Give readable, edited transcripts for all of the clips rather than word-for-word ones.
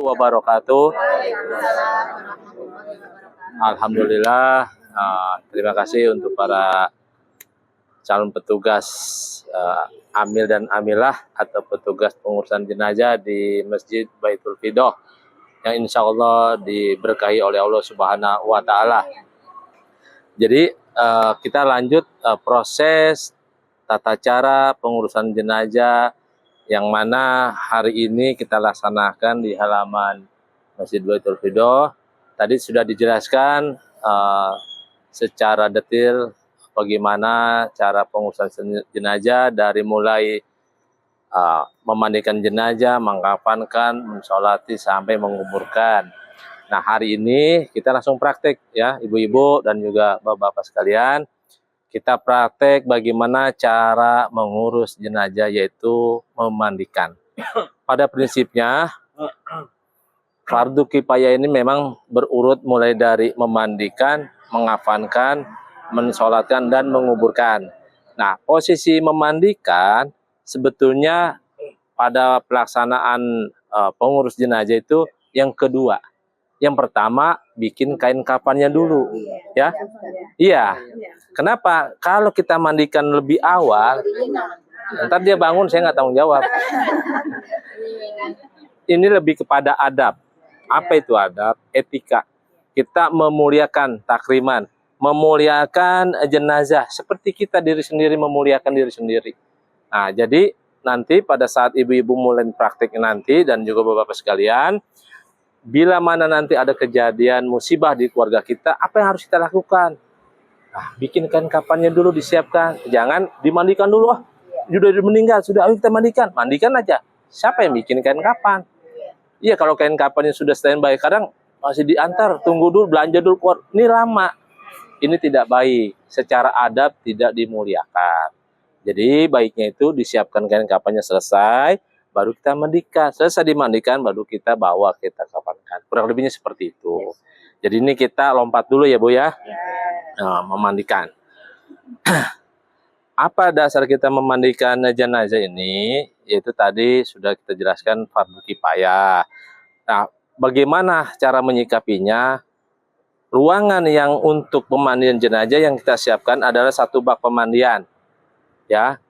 wabarakatuh. Alhamdulillah, terima kasih untuk para calon petugas amil dan amilah atau petugas pengurusan jenazah di Masjid Baitul Fidoh yang insya Allah diberkahi oleh Allah Subhanahu wa Ta'ala. Jadi kita lanjut proses tata cara pengurusan jenazah yang mana hari ini kita laksanakan di halaman Masjid Baitul Fidoh. Tadi sudah dijelaskan secara detail bagaimana cara pengurusan jenazah dari mulai memandikan jenazah, mengkafankan, mensolati sampai menguburkan. Nah, hari ini kita langsung praktek ya, ibu-ibu dan juga bapak-bapak sekalian. Kita praktek bagaimana cara mengurus jenazah, yaitu memandikan. Pada prinsipnya, fardu kifayah ini memang berurut mulai dari memandikan, mengafankan, mensolatkan, dan menguburkan. Nah, posisi memandikan sebetulnya pada pelaksanaan pengurus jenazah itu yang kedua. Yang pertama, bikin kain kafannya dulu, ya. Iya. Kenapa? Kalau kita mandikan lebih awal, ntar dia bangun, saya nggak tanggung jawab. Ini lebih kepada adab. Apa itu adab? Etika. Kita memuliakan takriman, memuliakan jenazah, seperti kita diri sendiri memuliakan diri sendiri. Nah, jadi nanti pada saat ibu-ibu mulai praktik nanti dan juga bapak-bapak sekalian, bila mana nanti ada kejadian musibah di keluarga kita, apa yang harus kita lakukan? Nah, bikin kain kafannya dulu disiapkan. Jangan dimandikan dulu. Sudah meninggal, sudah ayo kita mandikan. Mandikan aja. Siapa yang bikin kain kafan? Iya, kalau kain kafannya sudah standby, kadang masih diantar, tunggu dulu, belanja dulu keluar. Ini lama. Ini tidak baik. Secara adab tidak dimuliakan. Jadi baiknya itu disiapkan kain kafannya selesai, baru kita mandikan. Selesai dimandikan, baru kita bawa, kita kafankan. Kurang lebihnya seperti itu. Jadi ini kita lompat dulu ya Bu ya. Nah, memandikan. Apa dasar kita memandikan jenazah ini? Yaitu tadi sudah kita jelaskan fardu kifayah. Nah, bagaimana cara menyikapinya? Ruangan yang untuk pemandian jenazah yang kita siapkan adalah satu bak pemandian. Ya.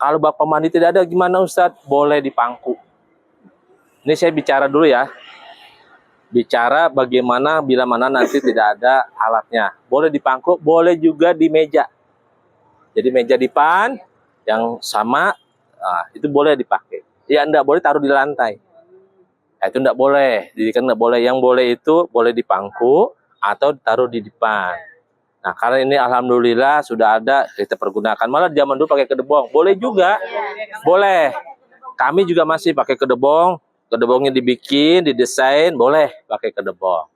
Kalau bak pemandi tidak ada, gimana Ustadz? Boleh di pangku. Ini saya bicara dulu ya. Bicara bagaimana bila mana nanti tidak ada alatnya. Boleh di pangku, boleh juga di meja. Jadi meja dipan yang sama, itu boleh dipakai. Ya enggak boleh taruh di lantai. Nah, itu enggak boleh. Jadi kan enggak boleh. Yang boleh itu boleh di pangku atau taruh di depan. Nah, karena ini alhamdulillah sudah ada, kita pergunakan. Malah zaman dulu pakai kedebong. Boleh juga. Boleh. Kami juga masih pakai kedebong. Kedebongnya dibikin, didesain, boleh pakai kedebong.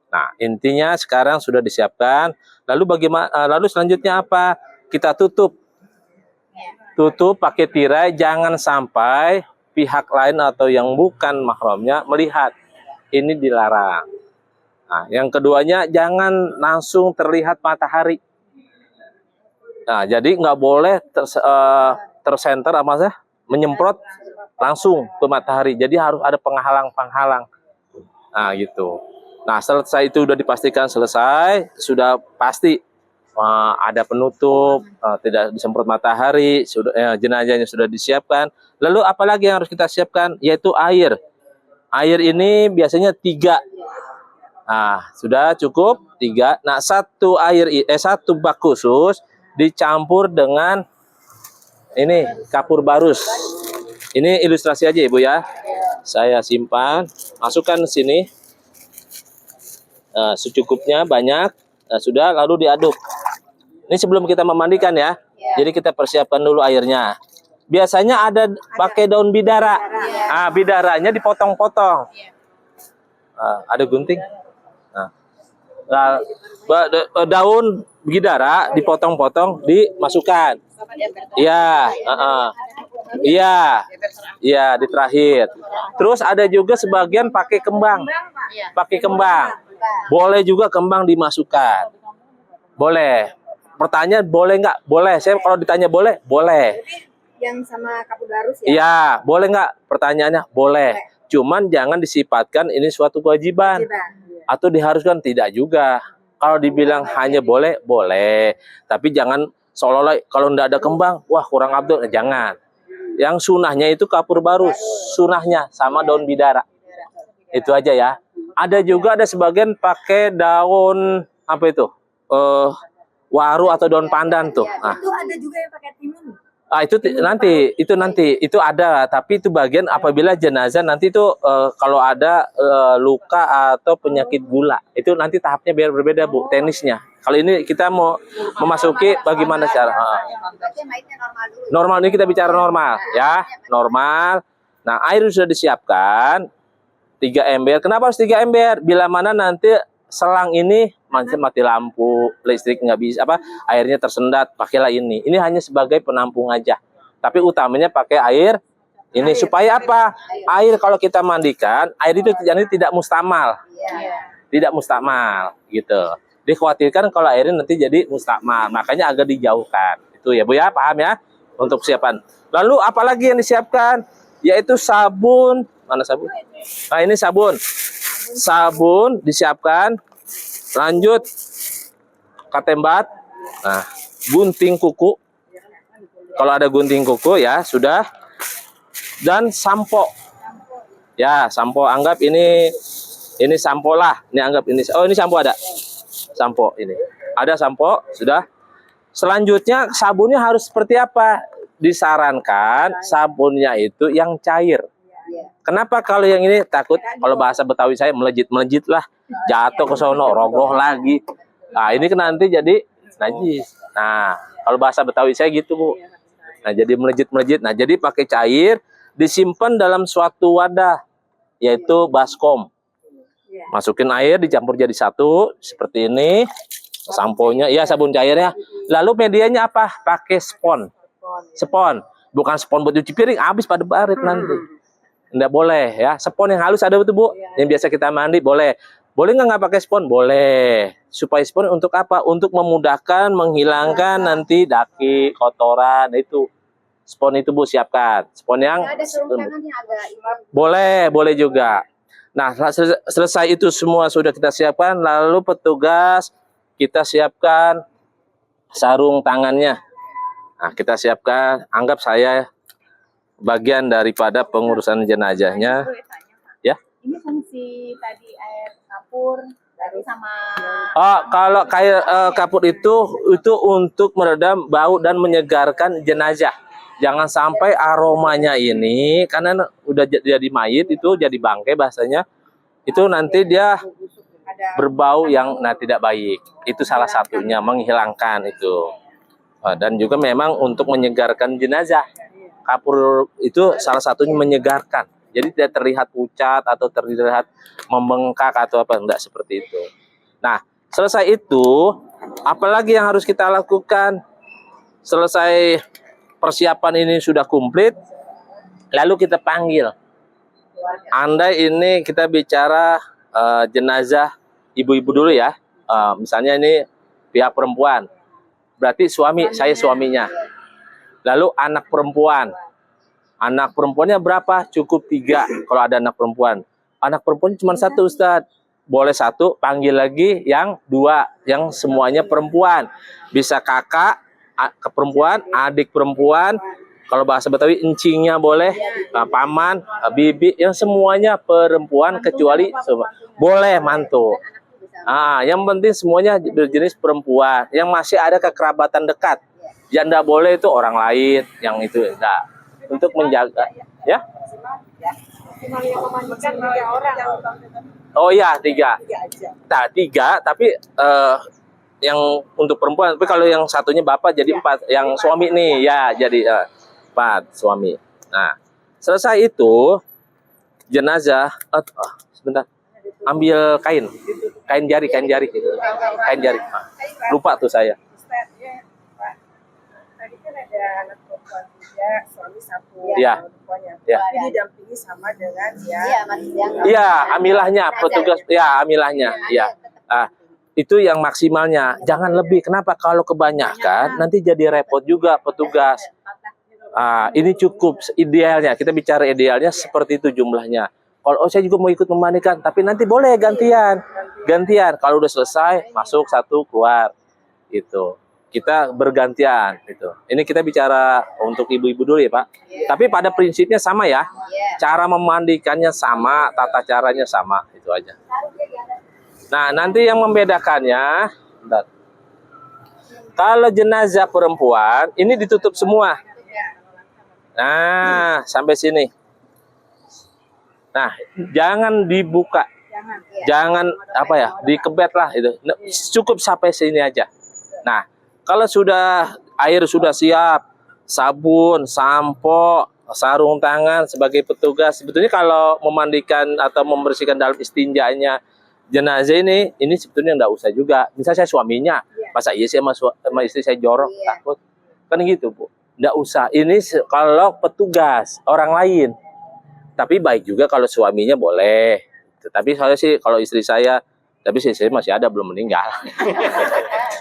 Nah, intinya sekarang sudah disiapkan. Lalu bagaimana? Lalu selanjutnya apa? Kita tutup. Tutup pakai tirai, jangan sampai pihak lain atau yang bukan mahramnya melihat. Ini dilarang. Nah, yang keduanya jangan langsung terlihat matahari. Nah, jadi nggak boleh tersenter apa sih? Menyemprot langsung ke matahari. Jadi harus ada penghalang-penghalang. Nah, gitu. Nah, selesai itu udah dipastikan selesai, sudah pasti ada penutup, tidak disemprot matahari, sudah jenazahnya sudah disiapkan. Lalu apalagi yang harus kita siapkan? Yaitu air. Air ini biasanya 3. Nah, sudah cukup 3. Nah, satu bak khusus dicampur dengan ini kapur barus. Ini ilustrasi aja Ibu ya. Saya simpan, masukkan sini. Secukupnya banyak. Nah, sudah lalu diaduk. Ini sebelum kita memandikan ya. Jadi kita persiapkan dulu airnya. Biasanya ada pakai daun bidara. Ah, bidaranya dipotong-potong. Ada gunting. Nah, daun bidara dipotong-potong, dimasukkan. Iya, iya, di terakhir. Terus ada juga sebagian pakai kembang. Pakai kembang. Boleh juga kembang dimasukkan. Boleh. Pertanyaan boleh nggak? Boleh. Saya kalau ditanya boleh, boleh. Yang sama kapur barus ya? Iya, boleh nggak? Pertanyaannya boleh. Cuman jangan disifatkan ini suatu kewajiban atau diharuskan, tidak juga. Kalau dibilang hanya boleh, boleh. Tapi jangan seolah-olah kalau ndak ada kembang, wah kurang abdul. Jangan. Yang sunahnya itu kapur baru, sunahnya sama daun bidara. Itu aja ya. Ada juga ada sebagian pakai daun apa itu? Waru atau daun pandan tuh. Nah. Itu ada juga yang pakai timun. Nanti itu ada, tapi itu bagian apabila jenazah nanti itu kalau ada luka atau penyakit gula, itu nanti tahapnya biar berbeda Bu, teknisnya. Kalau ini kita mau memasuki bagaimana cara normal, ini kita bicara normal ya, normal. Nah, air sudah disiapkan 3 ember. Kenapa harus 3 ember? Bila mana nanti selang ini mati lampu, listrik nggak bisa, airnya tersendat, pakailah ini. Ini hanya sebagai penampung aja. Tapi utamanya pakai air ini supaya apa? Air kalau kita mandikan, air itu tidak mustamal. Tidak mustamal gitu. Dikhawatirkan kalau airnya nanti jadi mustamal, makanya agak dijauhkan. Itu ya Bu ya, paham ya? Untuk siapan. Lalu apalagi yang disiapkan? Yaitu sabun. Mana sabun? Nah, ini sabun. Sabun disiapkan. Lanjut katembat. Nah, gunting kuku. Kalau ada gunting kuku ya sudah. Dan sampo. Ya, sampo, anggap ini sampo lah. Ini anggap ini. Oh, ini sampo ada. Sampo ini. Ada sampo, sudah. Selanjutnya sabunnya harus seperti apa? Disarankan sabunnya itu yang cair. Kenapa kalau yang ini takut? Kalau bahasa Betawi saya melejit lah, jatuh ke sono, rogoh lagi. Nah, ini kan nanti jadi najis. Nah, kalau bahasa Betawi saya gitu Bu. Nah, jadi melejit. Nah, jadi pakai cair, disimpan dalam suatu wadah, yaitu baskom. Masukin air, dicampur jadi satu, seperti ini. Samponya, ya sabun cairnya. Lalu medianya apa? Pakai spon. Spon, bukan spon buat cuci piring, habis pada barit nanti. Nggak boleh ya. Spon yang halus ada betul Bu. Yang biasa kita mandi boleh. Boleh nggak pakai spon? Boleh. Supaya spon untuk apa? Untuk memudahkan menghilangkan nanti daki, kotoran itu. Spon itu Bu siapkan. Spon yang boleh juga. Nah, selesai itu semua sudah kita siapkan, lalu petugas kita siapkan sarung tangannya. Nah, kita siapkan, anggap saya bagian daripada pengurusan jenazahnya. Ya. Ini fungsi tadi air kapur dari sama. Oh, kalau kayak kapur itu untuk meredam bau dan menyegarkan jenazah. Jangan sampai aromanya ini, karena udah jadi mayit itu jadi bangkai bahasanya, itu nanti dia berbau yang tidak baik. Itu salah satunya menghilangkan itu. Dan juga memang untuk menyegarkan jenazah. Kapur itu salah satunya menyegarkan. Jadi tidak terlihat pucat atau terlihat membengkak atau apa, enggak seperti itu. Nah, selesai itu, apalagi yang harus kita lakukan? Selesai persiapan ini sudah komplit, lalu kita panggil. Andai ini kita bicara jenazah ibu-ibu dulu ya. Misalnya ini pihak perempuan. Berarti suami, saya suaminya. Lalu anak perempuan. Anak perempuannya berapa? Cukup 3 kalau ada anak perempuan. Anak perempuan cuma 1 Ustadz. Boleh 1, panggil lagi yang 2. Yang semuanya perempuan. Bisa kakak ke perempuan, adik perempuan. Kalau bahasa Betawi encingnya boleh. Paman, bibi. Yang semuanya perempuan kecuali boleh mantu. Yang penting semuanya berjenis perempuan. Yang masih ada kekerabatan dekat. Yang enggak boleh itu orang lain, yang itu enggak. Untuk menjaga, ya. Oh iya, 3. Nah, 3, tapi yang untuk perempuan. Tapi kalau yang satunya bapak jadi 4. Yang suami nih, ya jadi 4 suami. Nah, selesai itu jenazah. Sebentar, ambil kain jari. Lupa tuh saya. Tadi kan ada anak perempuan 3, suami 1. Iya. Ya. Tapi didampingi sama dengan Iya, amilahnya, petugas. Ya, amilahnya. Ya. Itu yang maksimalnya. Jangan lebih. Kenapa? Kalau kebanyakan nanti jadi repot juga petugas. Ini cukup idealnya. Kita bicara idealnya seperti itu jumlahnya. kalau saya juga mau ikut memandikan, tapi nanti boleh gantian. Gantian. Kalau udah selesai, masuk satu, keluar. Gitu. Kita bergantian gitu. Ini kita bicara untuk ibu-ibu dulu ya, Pak. Tapi pada prinsipnya sama ya. Cara memandikannya sama, tata caranya sama, itu aja. Nah, nanti yang membedakannya, bentar. Kalau jenazah perempuan, ini ditutup semua. Nah, sampai sini. Nah, jangan dibuka. Jangan apa ya, dikebet lah itu. Cukup sampai sini aja. Nah, kalau sudah air sudah siap, sabun, sampo, sarung tangan sebagai petugas. Sebetulnya kalau memandikan atau membersihkan dalam istinjanya jenazah ini sebetulnya enggak usah juga. Misalnya saya suaminya, masa iya sih sama istri saya jorok, takut. Kan gitu, Bu. Enggak usah. Ini kalau petugas orang lain. Tapi baik juga kalau suaminya boleh. Tetapi saya sih kalau istri saya, tapi istri saya masih ada belum meninggal.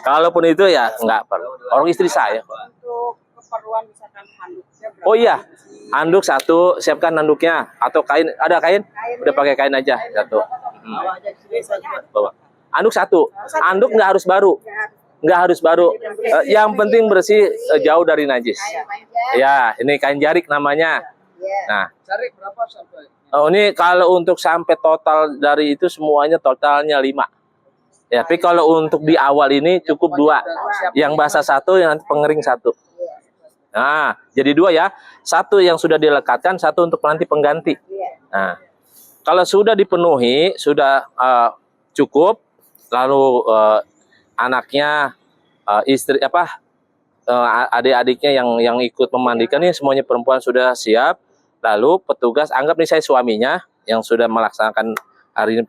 Kalaupun itu ya enggak perlu. Orang istri saya. Untuk keperluan misalkan handuknya berapa? Oh iya, handuk satu, siapkan handuknya atau kain. Ada kain? Udah pakai kain aja satu. Bawa. Handuk satu. Handuk nggak harus baru. Nggak harus baru. Yang penting bersih, jauh dari najis. Ya, ini kain jarik namanya. Nah, Jarik berapa sampai? oh, ini kalau untuk sampai total dari itu semuanya totalnya 5. Ya, tapi kalau untuk di awal ini cukup 2. Yang basah 1, yang nanti pengering 1. Nah, jadi 2 ya. 1 yang sudah dilekatkan, 1 untuk nanti pengganti. Nah, kalau sudah dipenuhi, sudah cukup, lalu anaknya, istri adik-adiknya yang ikut memandikan ini semuanya perempuan sudah siap. Lalu petugas, anggap nih saya suaminya yang sudah melaksanakan hari ini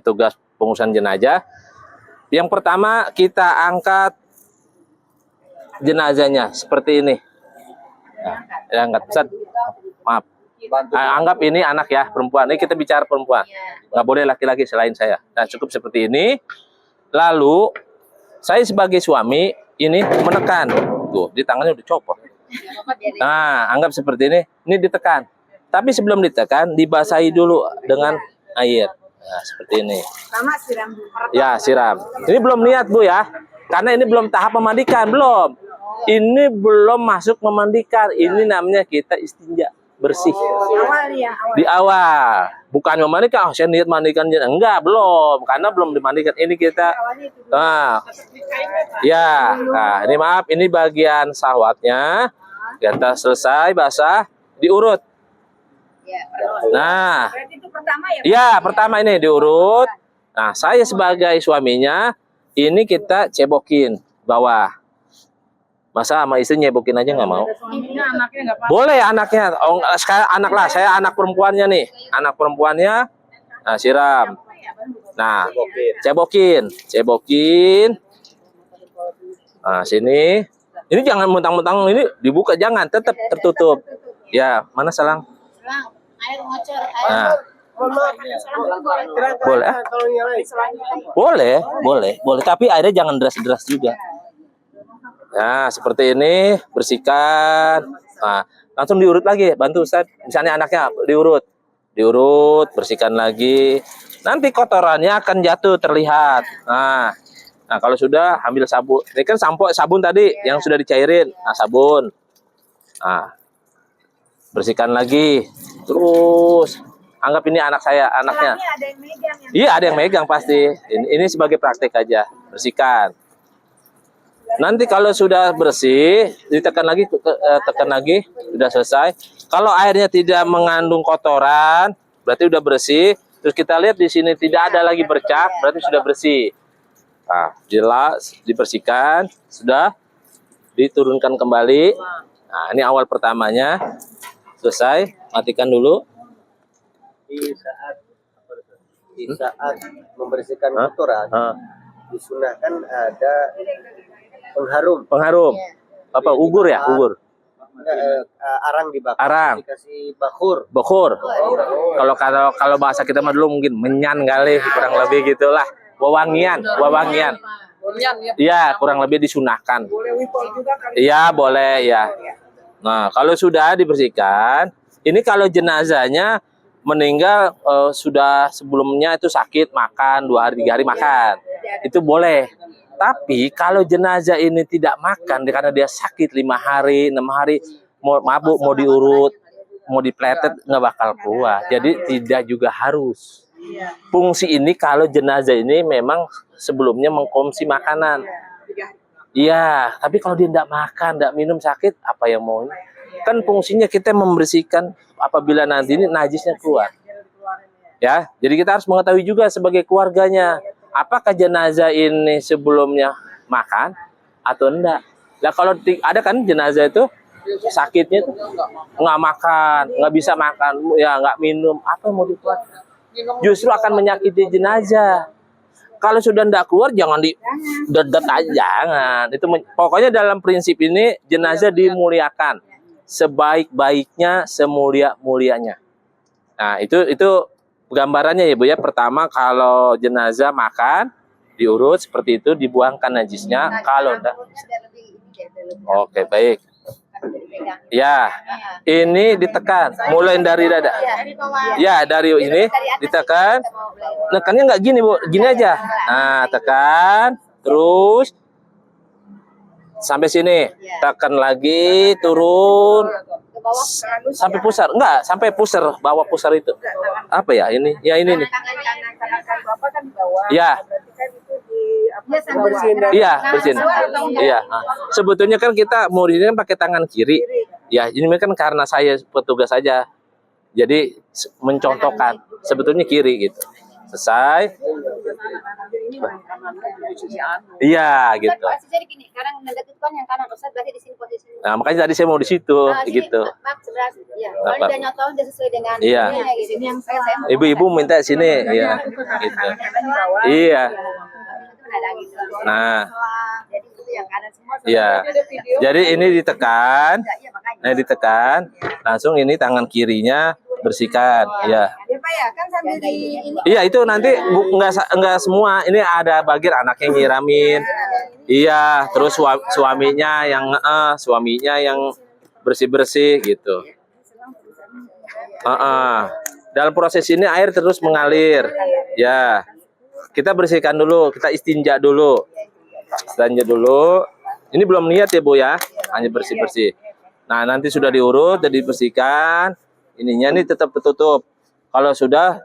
tugas pengurusan jenazah. Yang pertama kita angkat jenazahnya seperti ini. Nah, angkat Ustaz. Maaf. Anggap ini anak ya, perempuan. Ini kita bicara perempuan. Nggak boleh laki-laki selain saya. Nah, cukup seperti ini. Lalu saya sebagai suami ini menekan. Tuh, di tangannya udah copot. Nah, anggap seperti ini. Ini ditekan. Tapi sebelum ditekan, dibasahi dulu dengan air. Nah, seperti ini. Sama siram dulu. Ya, siram. Ini belum niat, Bu ya. Karena ini belum tahap memandikan, belum. Ini belum masuk memandikan. Ini namanya kita istinja, bersih. Awal ya, awal. Di awal. Bukan memandikan, saya niat mandikan. Enggak, belum. Karena belum dimandikan. Ini kita... Nah, ya. Nah, ini maaf, ini bagian sahwatnya. Kita selesai, basah, diurut. Nah, Berarti itu pertama ya? iya, pertama ini diurut. Nah, saya sebagai suaminya, ini kita cebokin bawah. Masa sama istri nyebokin aja nggak mau? Ini anaknya nggak apa-apa. Boleh anaknya. Oh, sekarang anak lah. Saya anak perempuannya nih. Anak perempuannya. Nah, siram. Nah, cebokin. Nah, sini. Ini jangan mentang-mentang ini dibuka, jangan. Tetap tertutup. Ya, mana selang? Air ngocor, Nah. Boleh. Tapi airnya jangan deras-deras juga. Nah, seperti ini, bersihkan. Nah, langsung diurut lagi, bantu Ustaz. Misalnya anaknya diurut, bersihkan lagi. Nanti kotorannya akan jatuh terlihat. Nah, kalau sudah ambil sabun. Ini kan sabun tadi yang sudah dicairin. Nah, sabun. Nah, bersihkan lagi. Terus anggap ini anak saya, anaknya. Ada yang megang ya? Iya, ada yang megang pasti. Ini sebagai praktek aja. Bersihkan. Nanti kalau sudah bersih, ditekan lagi, tekan lagi, sudah selesai. Kalau airnya tidak mengandung kotoran, berarti sudah bersih. Terus kita lihat di sini tidak ada lagi bercak, berarti sudah bersih. Nah, jelas dibersihkan, sudah diturunkan kembali. Nah, ini awal pertamanya. Selesai, matikan dulu. Di saat membersihkan kotoran, disunahkan ada pengharum. Apa ugur ya? Ugur. Arang dibakar. Arang. Dikasih bakhur. Kalau bahasa kita mah dulu mungkin menyan kali, kurang lebih gitulah. Wewangian. Iya, kurang lebih disunahkan. Boleh wipol juga kali. Iya, boleh ya. Nah, kalau sudah dibersihkan, ini kalau jenazahnya meninggal sudah sebelumnya itu sakit, makan 2 hari 3 hari makan, itu boleh. Tapi kalau jenazah ini tidak makan karena dia sakit 5 hari 6 hari, mau mabuk, mau diurut, mau dipletet, nggak bakal keluar. Jadi tidak juga harus. Fungsi ini kalau jenazah ini memang sebelumnya mengkonsumsi makanan. Iya, tapi kalau dia tidak makan, tidak minum, sakit, apa yang mau? Kan fungsinya kita membersihkan apabila nanti ini najisnya keluar. Ya, jadi kita harus mengetahui juga sebagai keluarganya, apakah jenazah ini sebelumnya makan atau enggak. Nah, kalau ada kan jenazah itu sakitnya itu nggak makan, nggak bisa makan, ya nggak minum, apa yang mau dikeluarkan? Justru akan menyakiti jenazah. Kalau sudah tidak keluar, jangan didedet aja, jangan. Itu pokoknya dalam prinsip ini jenazah dimuliakan sebaik-baiknya, semulia-mulianya. Nah, itu gambarannya ya Bu ya. Pertama, kalau jenazah makan, diurut seperti itu, dibuangkan najisnya. Kalau enggak, oke, baik. Ya, ini ditekan, mulai dari dada. Ya, dari ini ditekan. Nekannya nggak gini Bu, gini aja. Nah, tekan, terus sampai sini, tekan lagi, turun, sampai pusar. Enggak, sampai pusar, bawah pusar itu. Apa ya ini? Ya ini nih. Ya. Iya, bersihin. Iya. Sebetulnya kan kita mau ini kan pakai tangan kiri. Ya, ini kan karena saya petugas saja. Jadi mencontohkan sebetulnya kiri gitu. Selesai. Iya, gitu. Jadi gini, sekarang mendekat itu kan yang kanan Ustaz, berarti di sini posisinya. Nah, makanya tadi saya mau di situ gitu. Ya, kalau dia nyotoh dia sesuai dengan Iya. gitu. Ini yang saya mau. Ibu-ibu minta sini, ya. Gitu. Iya. Nah, jadi itu yang kanan semua. iya. Jadi ini ditekan, ditekan, langsung ini tangan kirinya bersihkan, ya. Ya Pak ya, kan sambil di ini. Iya, itu nanti enggak semua. Ini ada bagian anaknya nyiramin. Iya, terus suaminya yang bersih-bersih gitu. Dalam proses ini air terus mengalir. Ya. Kita bersihkan dulu, kita istinja dulu. Istinja dulu. Ini belum niat ya Bu ya, hanya bersih-bersih. Nah, nanti sudah diurut, jadi dibersihkan. Ininya nih tetap tertutup. Kalau sudah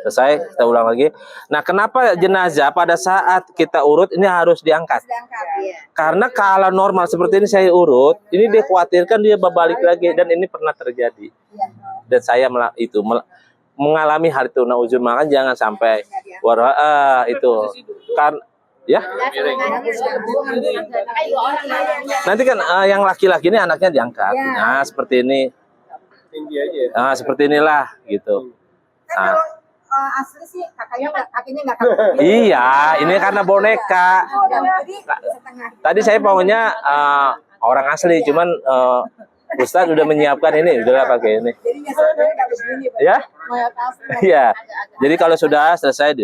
selesai, kita ulang lagi. Nah, kenapa jenazah pada saat kita urut ini harus diangkat? Karena kalau normal seperti ini saya urut, ini dikhawatirkan dia berbalik lagi, dan ini pernah terjadi. Dan saya mengalami hal itu. Nauzur, makan jangan sampai itu kan ya. Nanti kan yang laki-laki ini anaknya diangkat. Nah, seperti ini. Nah, seperti inilah gitu. Nah, Asli sih kakinya nggak kaku. iya, ini karena boneka. Tadi saya pokoknya orang asli, cuman Ustadz udah menyiapkan ini, udah pakai ini. Ya, iya. Jadi kalau sudah selesai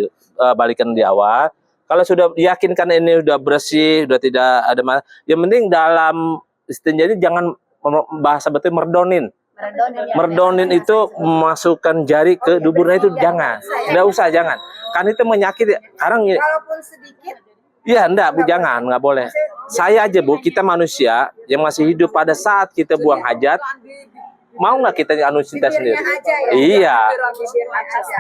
balikan di awal. Kalau sudah yakinkan ini udah bersih, udah tidak ada masalah. Yang penting dalam istinja ini jangan bahasa betul merdonin. Merdonin itu memasukkan jari ke duburnya itu jangan. Nggak usah, jangan. Kan itu menyakiti. Sekarang Walaupun sedikit. iya, enggak Bu, jangan, nggak boleh. Saya aja Bu, kita manusia yang masih hidup pada saat kita buang hajat, mau nggak kita anus kita sendiri? Iya,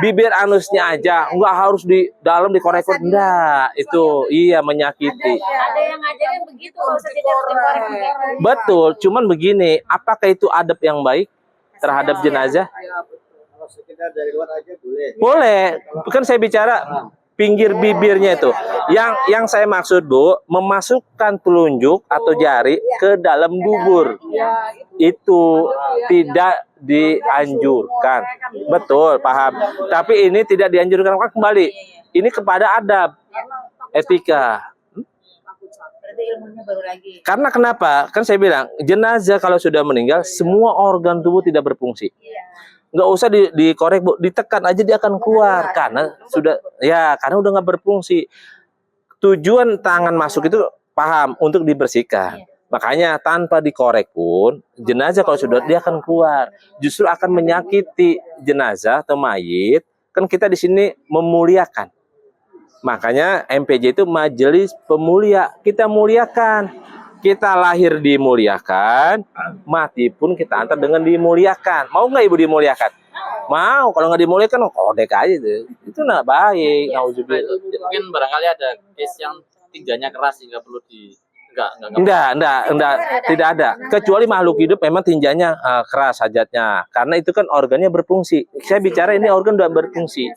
bibir anusnya aja, nggak harus di dalam dikorek-korek, enggak. Itu iya menyakiti. Ada yang ngajarin begitu. Betul, cuman begini, apakah itu adab yang baik terhadap jenazah? Kalau sekedar dari luar aja boleh. Boleh, kan saya bicara pinggir bibirnya itu. Yang saya maksud Bu, memasukkan telunjuk atau jari ke dalam dubur. Itu tidak dianjurkan. Betul, paham. Tapi ini tidak dianjurkan, kembali. Ini kepada adab, etika. Karena kenapa? Kan saya bilang, jenazah kalau sudah meninggal, semua organ tubuh tidak berfungsi. Nggak usah dikorek Bu, ditekan aja dia akan keluar karena udah nggak berfungsi. Tujuan tangan masuk itu paham untuk dibersihkan. Makanya tanpa dikorek pun jenazah kalau sudah dia akan keluar, justru akan menyakiti jenazah atau mayit. Kan kita di sini memuliakan. Makanya MPJ itu majelis pemulia, kita muliakan. Kita lahir dimuliakan, mati pun kita antar dengan dimuliakan. Mau nggak ibu dimuliakan? Mau. Kalau nggak dimuliakan, kodek aja itu nggak baik. Nauzubillah. Mungkin barangkali ada case yang tinjanya keras sehingga perlu di enggak. Tidak ada. Kecuali makhluk hidup memang tinjanya keras hajatnya. Karena itu kan organnya berfungsi. Saya bicara ini organ udah berfungsi.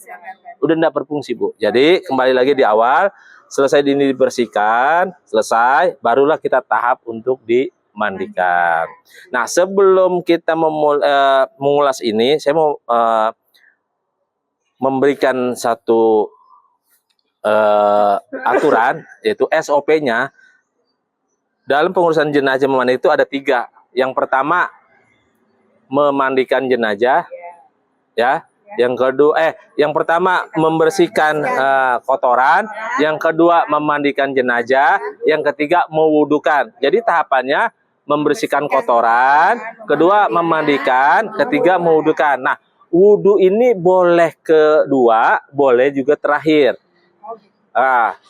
Udah tidak berfungsi, Bu. Jadi kembali lagi di awal, selesai ini dibersihkan, selesai, barulah kita tahap untuk dimandikan. Nah, sebelum kita mengulas ini, saya mau memberikan satu aturan, yaitu SOP-nya. Dalam pengurusan jenazah memandi itu ada 3. Yang pertama, memandikan jenazah, ya. Yang pertama membersihkan kotoran, yang kedua memandikan jenazah, yang ketiga mewudukan. Jadi tahapannya membersihkan kotoran, kedua memandikan, ketiga mewudukan. Nah, wudu ini boleh kedua, boleh juga terakhir.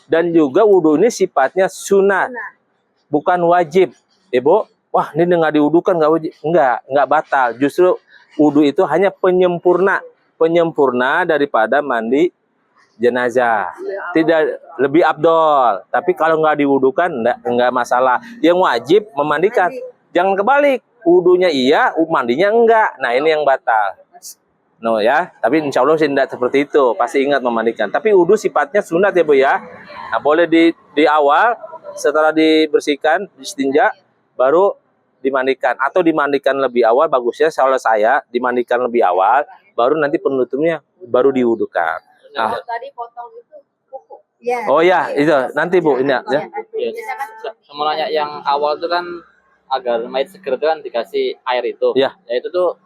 Dan juga wudu ini sifatnya sunat, bukan wajib. Ibu, wah ini nggak diwudukan nggak wajib. Nggak batal. Justru wudu itu hanya penyempurna daripada mandi jenazah. Tidak lebih abdol. Tapi kalau nggak diwudukan nggak masalah. Yang wajib memandikan. Jangan kebalik. Wudunya iya, mandinya enggak. Nah ini yang batal. No ya. Tapi insya Allah tidak seperti itu. Pasti ingat memandikan. Tapi wudu sifatnya sunat ya Bu ya. Nah boleh di awal. Setelah dibersihkan, distinja, baru dimandikan. Atau dimandikan lebih awal, bagusnya kalau saya dimandikan lebih awal, baru nanti penutupnya baru diwudukan. Nah. Tadi potong itu kuku. Oh ya, itu nanti Bu ini ya. Semuanya yang awal itu kan agar mayat seger itu kan dikasih air itu. Ya. Ya itu tuh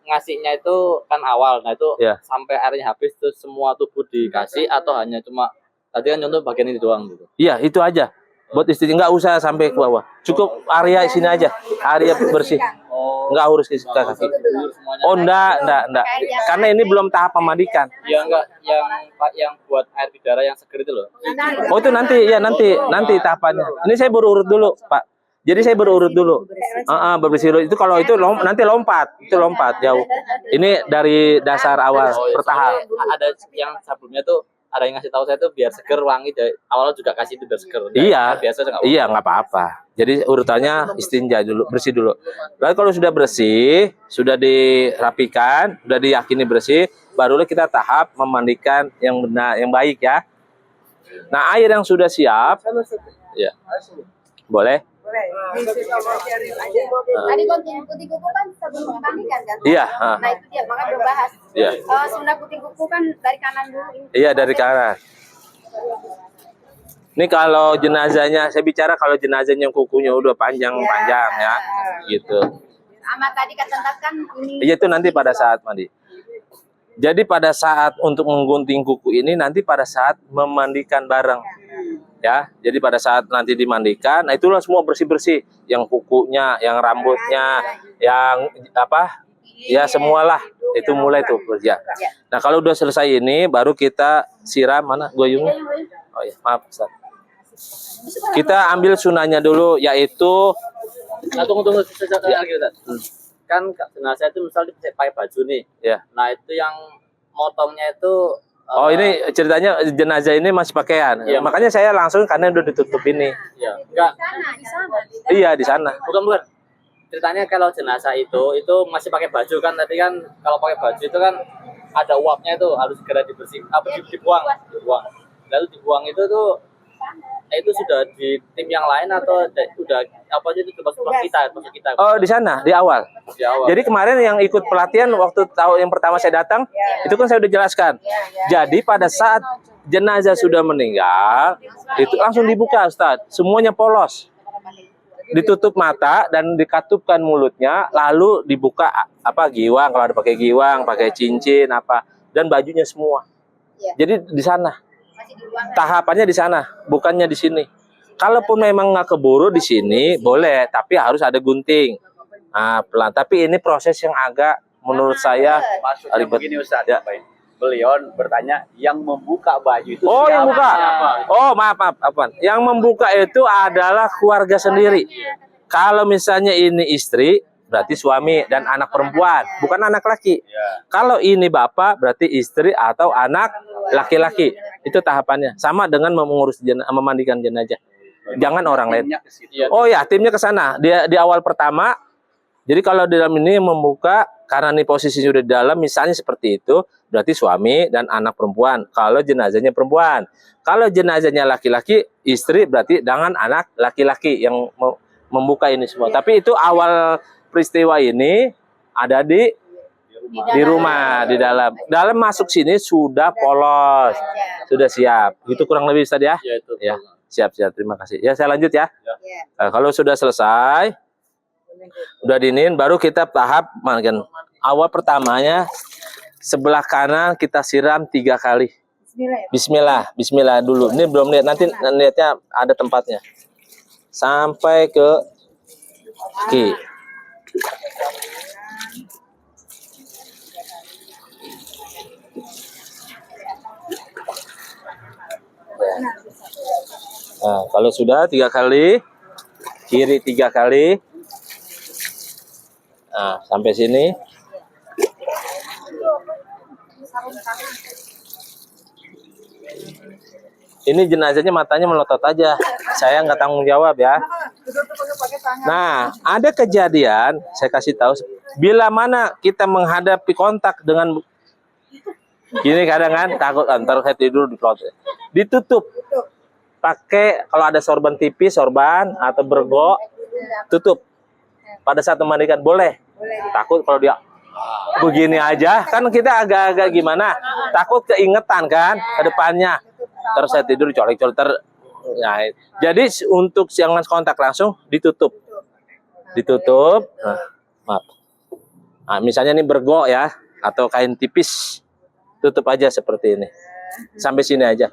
ngasihnya itu kan awal. Nah itu sampai airnya habis terus semua tubuh dikasih atau hanya cuma tadi kan contoh bagian ini doang gitu. Iya, itu aja. Buat istri nggak usah sampai ke bawah, cukup area sini aja, area bersih, nggak harus ke kaki. Oh enggak, karena ini belum tahap memandikan. Ya enggak, yang buat air bidara yang seger itu loh. Oh itu nanti tahapannya. Ini saya berurut dulu Pak. Jadi saya berurut dulu. Bersih dulu. Itu kalau itu nanti lompat jauh. Ini dari dasar awal bertahap. Ada yang sebelumnya tuh. Ada yang ngasih tahu saya tuh biar seger wangi dari awalnya juga kasih itu biar seger. Iya, biasa nggak apa-apa. Jadi urutannya istinja dulu, bersih dulu. Lalu kalau sudah bersih, sudah dirapikan, sudah diyakini bersih, barulah kita tahap memandikan yang benar, yang baik ya. Nah air yang sudah siap, ya boleh. Tadi gunting kuku kan sebelum memandikan kan? Iya. Nah itu dia, maka belum bahas. Iya. Sunat gunting kuku kan dari kanan dulu. Iya dari kanan. Ini kalau jenazahnya, saya bicara kalau jenazahnya kukunya udah panjang ya, gitu. Amat tadi katakan ini. Iya itu nanti pada saat mandi. Jadi pada saat untuk menggunting kuku ini nanti pada saat memandikan bareng. Ya, jadi pada saat nanti dimandikan, nah itulah semua bersih-bersih, yang kukunya, yang rambutnya, yang apa, ya semualah itu mulai tuh kerja. Nah kalau udah selesai ini, baru kita siram mana goyungnya? Oh ya, maaf Ustaz. Kita ambil sunahnya dulu, yaitu tunggu lagi Ustaz. Kan jenazah itu misalnya pakai baju nih, ya. Nah itu yang motongnya itu oh ini ceritanya jenazah ini masih pakaian. Iya. Makanya saya langsung karena udah ditutup ini. Iya. Enggak. Iya di sana. Bukan. Ceritanya kalau jenazah itu masih pakai baju kan, tadi kan kalau pakai baju itu kan ada uapnya itu harus segera dibersih, dibuang. Lalu dibuang itu tuh itu sudah di tim yang lain atau udah apa aja itu termasuk kita. Oh di sana di awal. Jadi kemarin yang ikut pelatihan waktu tahun yang pertama saya datang, itu kan saya udah jelaskan. Jadi pada saat jenazah sudah meninggal, itu langsung dibuka Ustaz, semuanya polos. Ditutup mata dan dikatupkan mulutnya, lalu dibuka giwang, kalau ada pakai giwang, pakai cincin dan bajunya semua. Jadi di sana. Tahapannya di sana, bukannya di sini. Kalaupun memang nggak keburu di sini boleh, tapi harus ada gunting. Nah, pelan. Tapi ini proses yang agak menurut saya Maksudnya ribet. begini Ustaz, Ya. beliau bertanya yang membuka baju itu Oh, siapa? yang buka. Siapa? Oh, maaf. Apaan? Yang membuka itu adalah keluarga sendiri. Kalau misalnya ini istri, berarti suami dan anak perempuan, bukan anak laki. Ya. Kalau ini bapak, berarti istri atau anak laki-laki. Itu tahapannya. Sama dengan memandikan jenazah. Jangan orang lain. Timnya ke situ. Oh ya, timnya ke sana. Dia di awal pertama. Jadi kalau di dalam ini membuka, karena ini posisi sudah di dalam, misalnya seperti itu, berarti suami dan anak perempuan. Kalau jenazahnya perempuan. Kalau jenazahnya laki-laki, istri berarti dengan anak laki-laki yang membuka ini semua. Tapi itu awal peristiwa ini ada di rumah, di dalam. Dalam masuk sini sudah polos, sudah siap. Itu kurang lebih Ustaz ya? Ya itu. Ya, siap. Terima kasih. Ya, saya lanjut ya. Ya. Nah, kalau sudah selesai, udah dinin, baru kita tahap makan. Awal pertamanya sebelah kanan kita siram 3 kali. Bismillah dulu. Ini belum lihat, nanti lihatnya ada tempatnya. Sampai ke kaki. Nah, kalau sudah 3 kali, kiri 3 kali. Nah, sampai sini. Ini jenazahnya matanya melotot aja. Saya nggak tanggung jawab ya. Nah, ada kejadian, saya kasih tahu. Bila mana kita menghadapi kontak dengan gini kadang kan takut antar saya tidur di plot. Ditutup. Pakai kalau ada sorban tipis, sorban atau bergok, tutup. Pada saat memandikan boleh. Takut kalau dia begini aja, kan kita agak-agak gimana? Takut keingetan kan ke depannya. Terus saya tidur colek-colek ya. Jadi untuk jangan kontak langsung ditutup. Nah, maaf. Nah, misalnya ini bergok ya atau kain tipis. Tutup aja seperti ini. Sampai sini aja.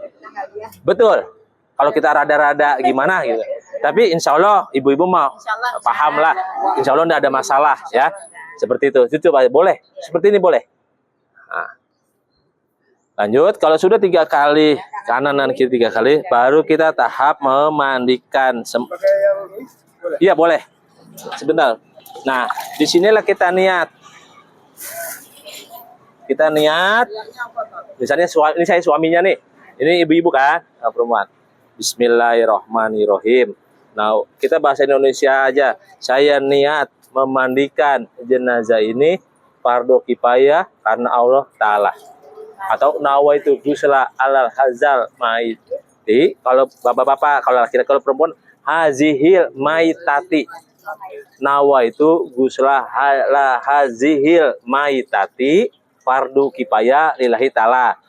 Betul. Kalau kita rada-rada gimana gitu. Tapi insya Allah ibu-ibu mau paham lah. Insya Allah tidak ada masalah ya. Seperti itu. Tutup aja. Boleh. Seperti ini boleh. Nah. Lanjut. Kalau sudah 3 kali kanan dan kiri 3 kali, baru kita tahap memandikan. Iya boleh. Sebentar. Nah, disinilah kita niat. Kita niat. Misalnya ini saya suaminya nih. Ini ibu-ibu kan, perempuan. Bismillahirrahmanirrahim. Nah, kita bahasa Indonesia aja. Saya niat memandikan jenazah ini fardu kifayah karena Allah Ta'ala. Atau nawaitu ghusla alal hazal maiti. Kalau bapak-bapak, kalau laki-laki, kalau perempuan hazihil maitati. Nawaitu ghusla ala hazihil maitati fardu kifayah lillahi ta'ala.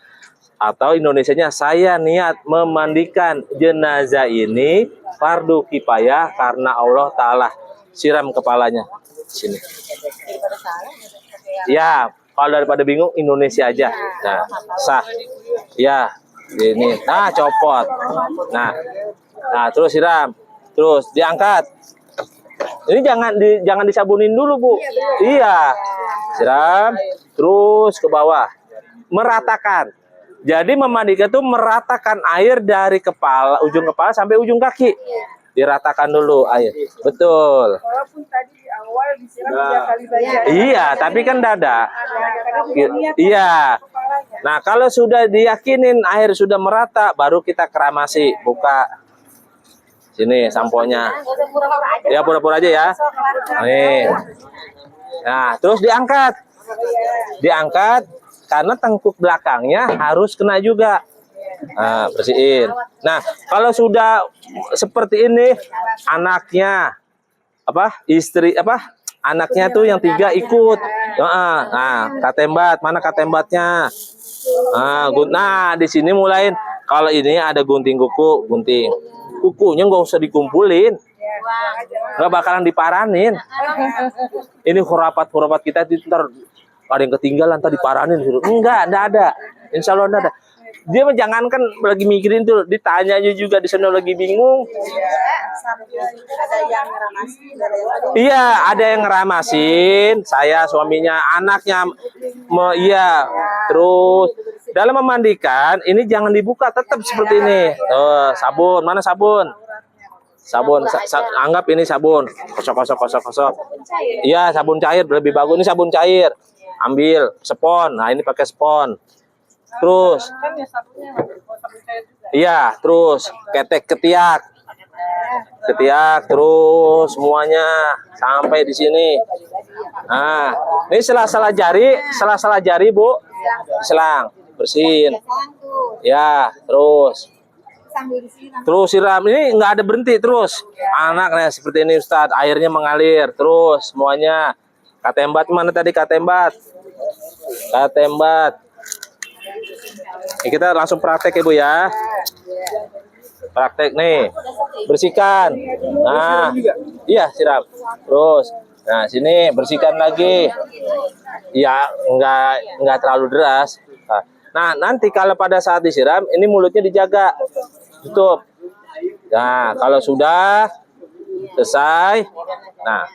Atau Indonesianya, saya niat memandikan jenazah ini fardu kifayah karena Allah Ta'ala. Siram kepalanya sini. Ya, kalau daripada bingung Indonesia aja. Nah, sah. Ya, ini. Nah, copot. Nah, terus siram. Terus diangkat. Ini jangan disabunin dulu, Bu. Iya. Siram, terus ke bawah. Meratakan. Jadi memandikan itu meratakan air dari kepala, ujung kepala sampai ujung kaki. Diratakan dulu air. Betul. Walaupun tadi di awal disiram 3 kali saja. Iya, tapi kan dada. Iya. Nah, kalau sudah diyakinin air sudah merata, baru kita keramasi, buka. Sini samponya. Ya, pura-pura aja ya. Nih. Nah, terus diangkat. Diangkat karena tengkuk belakangnya harus kena juga. Nah, bersihin. Nah, kalau sudah seperti ini, anaknya istri anaknya tuh yang 3 ikut. Nah, katembat, mana katembatnya? Nah, di sini mulain. Kalau ini ada gunting kuku, gunting. Kukunya nggak usah dikumpulin. Nggak bakalan diparanin. Ini khurafat kita ntar ada yang ketinggalan tadi diparanin. Enggak ada. Insya Allah enggak ada. Dia mah jangankan lagi mikirin tuh, ditanya aja juga di sana lagi bingung. Sambil ada yang ngeramasin, ada yang Iya, ada yang ngeramasin, saya suaminya, anaknya, iya. Terus dalam memandikan ini jangan dibuka, tetap seperti ini. Sabun, mana sabun? Sabun, anggap ini sabun, kosok. Iya, sabun cair lebih bagus. Ini sabun cair, ambil spon. Nah ini pakai spon. Terus, iya, terus ketiak, terus semuanya sampai di sini. Nah, ini sela-sela jari, Bu, selang, bersihin. Ya, terus siram. Ini nggak ada berhenti terus. Anaknya seperti ini Ustadz, airnya mengalir terus semuanya. Katembat mana tadi katembat? Ini kita langsung praktek Ibu ya. Praktek nih, bersihkan. Nah, iya siram. Terus, nah sini bersihkan lagi. Ya nggak terlalu deras. Nah nanti kalau pada saat disiram, ini mulutnya dijaga, tutup. Nah kalau sudah selesai, nah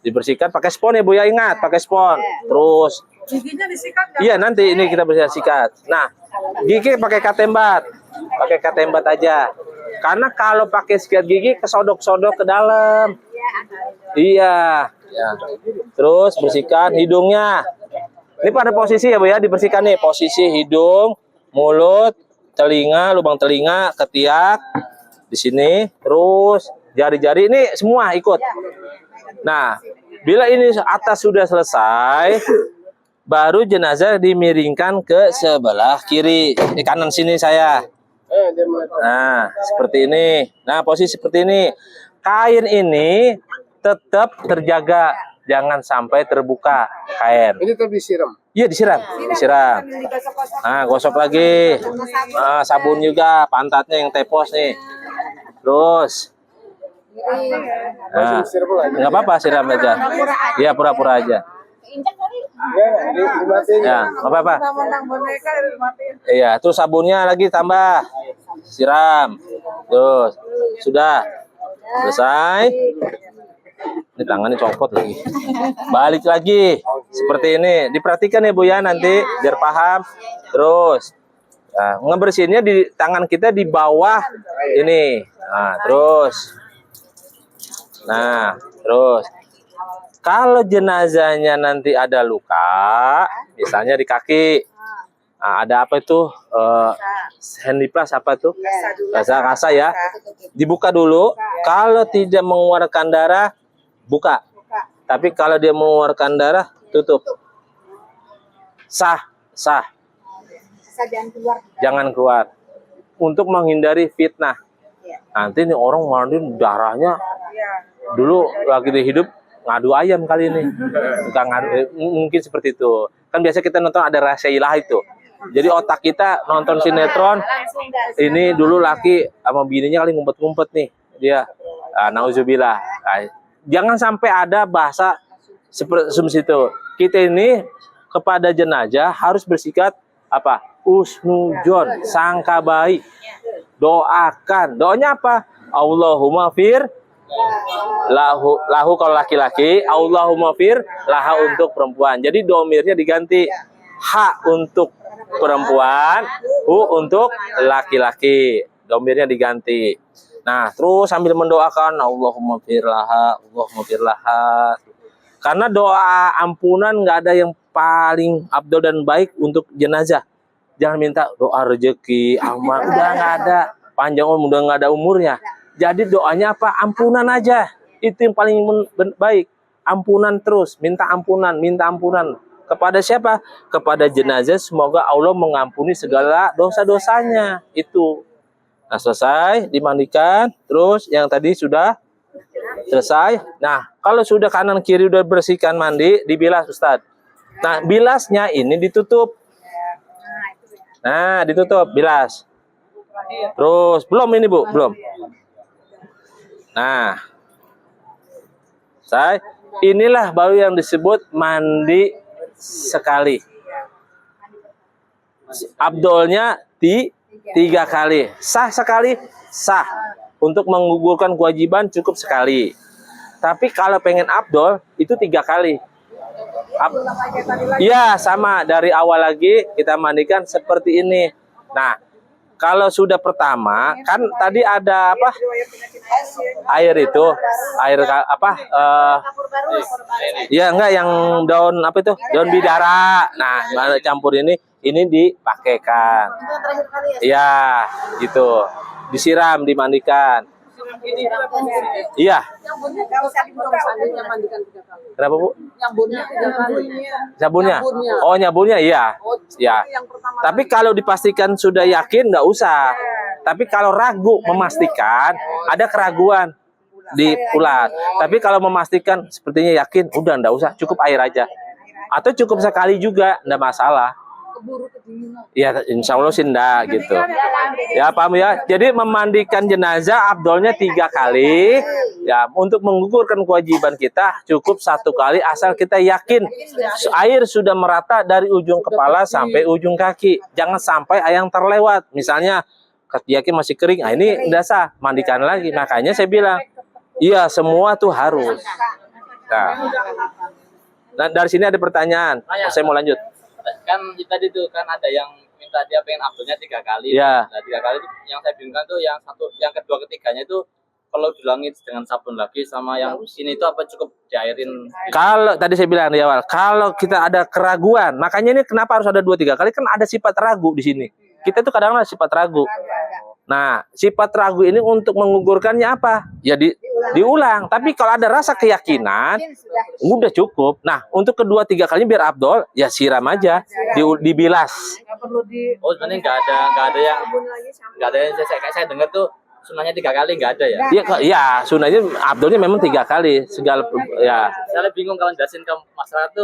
dibersihkan pakai spon ya Bu ya, ingat pakai spon. Terus giginya disikat nggak? iya nanti ini kita bisa sikat. Nah gigi pakai katembat aja. Karena kalau pakai sikat gigi kesodok-sodok ke dalam. Iya. Ya. Terus bersihkan hidungnya. Ini pada posisi ya Bu ya, dibersihkan nih posisi hidung, mulut, telinga, lubang telinga, ketiak di sini. Terus jari-jari ini semua ikut. Nah, bila ini atas sudah selesai, baru jenazah dimiringkan ke sebelah kiri, di kanan sini saya. Nah, seperti ini. Nah, posisi seperti ini. Kain ini tetap terjaga, jangan sampai terbuka kain. Ini tetap disiram. Iya, disiram. Nah, gosok lagi. Nah, sabun juga, pantatnya yang tepos nih. Terus. Nah, nggak apa-apa, siram aja. Iya, pura-pura aja. Ya, nggak apa-apa. Iya, terus sabunnya lagi tambah, siram. Terus, sudah selesai. Ini tangannya copot lagi. Balik lagi seperti ini. Diperhatikan ya Bu ya nanti biar paham. Terus, nah, ngebersihinnya di tangan kita di bawah ini. Nah, terus. Kalau jenazahnya nanti ada luka, misalnya di kaki, nah, ada apa itu? Handiplas apa tuh? Kasa ya. Dibuka dulu. Kalau tidak mengeluarkan darah, buka. Tapi kalau dia mengeluarkan darah, tutup. Sah. Jangan keluar. Untuk menghindari fitnah. Nanti nih orang mandi darahnya. Dulu lagi di hidup ngadu ayam kali ini. Mungkin seperti itu. Kan biasa kita nonton ada rahasia ilah itu. Jadi otak kita nonton sinetron. Ini dulu laki sama bininya kali ngumpet-ngumpet nih. Dia nauzubillah. Jangan sampai ada bahasa seperti itu. Kita ini kepada jenazah harus bersikap apa? Usnujon, sangka baik. Doakan. Doanya apa? Allahumma fir lahu kalau laki-laki, Allahumma fir laha untuk perempuan. Jadi domirnya diganti, ha untuk perempuan, hu untuk laki-laki. Domirnya diganti. Nah, terus sambil mendoakan Allahumma fir laha. Karena doa ampunan nggak ada yang paling abdul dan baik untuk jenazah. Jangan minta doa rezeki, amal, udah nggak ada. Panjang umur, udah nggak ada umurnya. Jadi doanya apa? Ampunan aja. Itu yang paling baik. Ampunan terus. Minta ampunan. Kepada siapa? Kepada jenazah. Semoga Allah mengampuni segala dosa-dosanya. Itu. Nah selesai. Dimandikan. Terus yang tadi sudah selesai. Nah kalau sudah kanan kiri udah bersihkan mandi. Dibilas Ustadz. Nah bilasnya ini ditutup. Nah ditutup. Bilas. Terus. Belum ini Bu. Belum. Nah, inilah baru yang disebut mandi sekali. Abdolnya tiga kali. Sah sekali, sah. Untuk menggugurkan kewajiban cukup sekali. Tapi kalau pengen abdol itu 3 kali. Iya, sama dari awal lagi kita mandikan seperti ini. Nah, kalau sudah pertama kan tadi ada apa? Air itu, air apa? Ya enggak yang daun apa itu? Daun bidara. Nah, campur ini dipakaikan. Iya, gitu. Disiram, dimandikan. Iya. Kenapa, Bu? Nyabunnya. Oh, nyabunnya iya. Ya. Tapi kalau dipastikan sudah yakin nggak usah. Tapi kalau ragu memastikan, ada keraguan di ulat. Tapi kalau memastikan sepertinya yakin, udah nggak usah, cukup air aja. Atau cukup sekali juga, nggak masalah. Ya, insya Allah sih enggak gitu. Ya, paham ya. Jadi memandikan jenazah abdolnya 3 kali. Ya, untuk menggugurkan kewajiban kita cukup 1 kali asal kita yakin air sudah merata dari ujung kepala sampai ujung kaki. Jangan sampai yang terlewat. Misalnya yakin masih kering, nah ini udah sah, mandikan lagi. Makanya saya bilang, iya semua tuh harus. Nah, dari sini ada pertanyaan. Saya mau lanjut. Kan tadi tuh kan ada yang minta dia pengen abdulnya 3 kali. Ya. Nah, 3 kali itu yang saya bingungkan tuh yang kedua ketiganya itu kalau dilangit dengan sabun lagi sama yang ini itu apa cukup diairin? Kalau tadi saya bilang di awal, kalau kita ada keraguan, makanya ini kenapa harus ada 2-3 kali, kan ada sifat ragu di sini. Kita tuh kadang-kadang sifat ragu. Nah, sifat ragu ini untuk menggugurkannya apa? Ya diulang. Tapi kalau ada rasa keyakinan, udah cukup. Nah, untuk kedua 3 kalinya biar abdol, ya siram aja, dibilas. Oh, sebenarnya nggak ada yang saya dengar tuh sunahnya 3 kali nggak ada ya? Iya, sunahnya abdolnya memang 3 kali segala ya. Saya bingung kalau jelasin ke masyarakat tuh.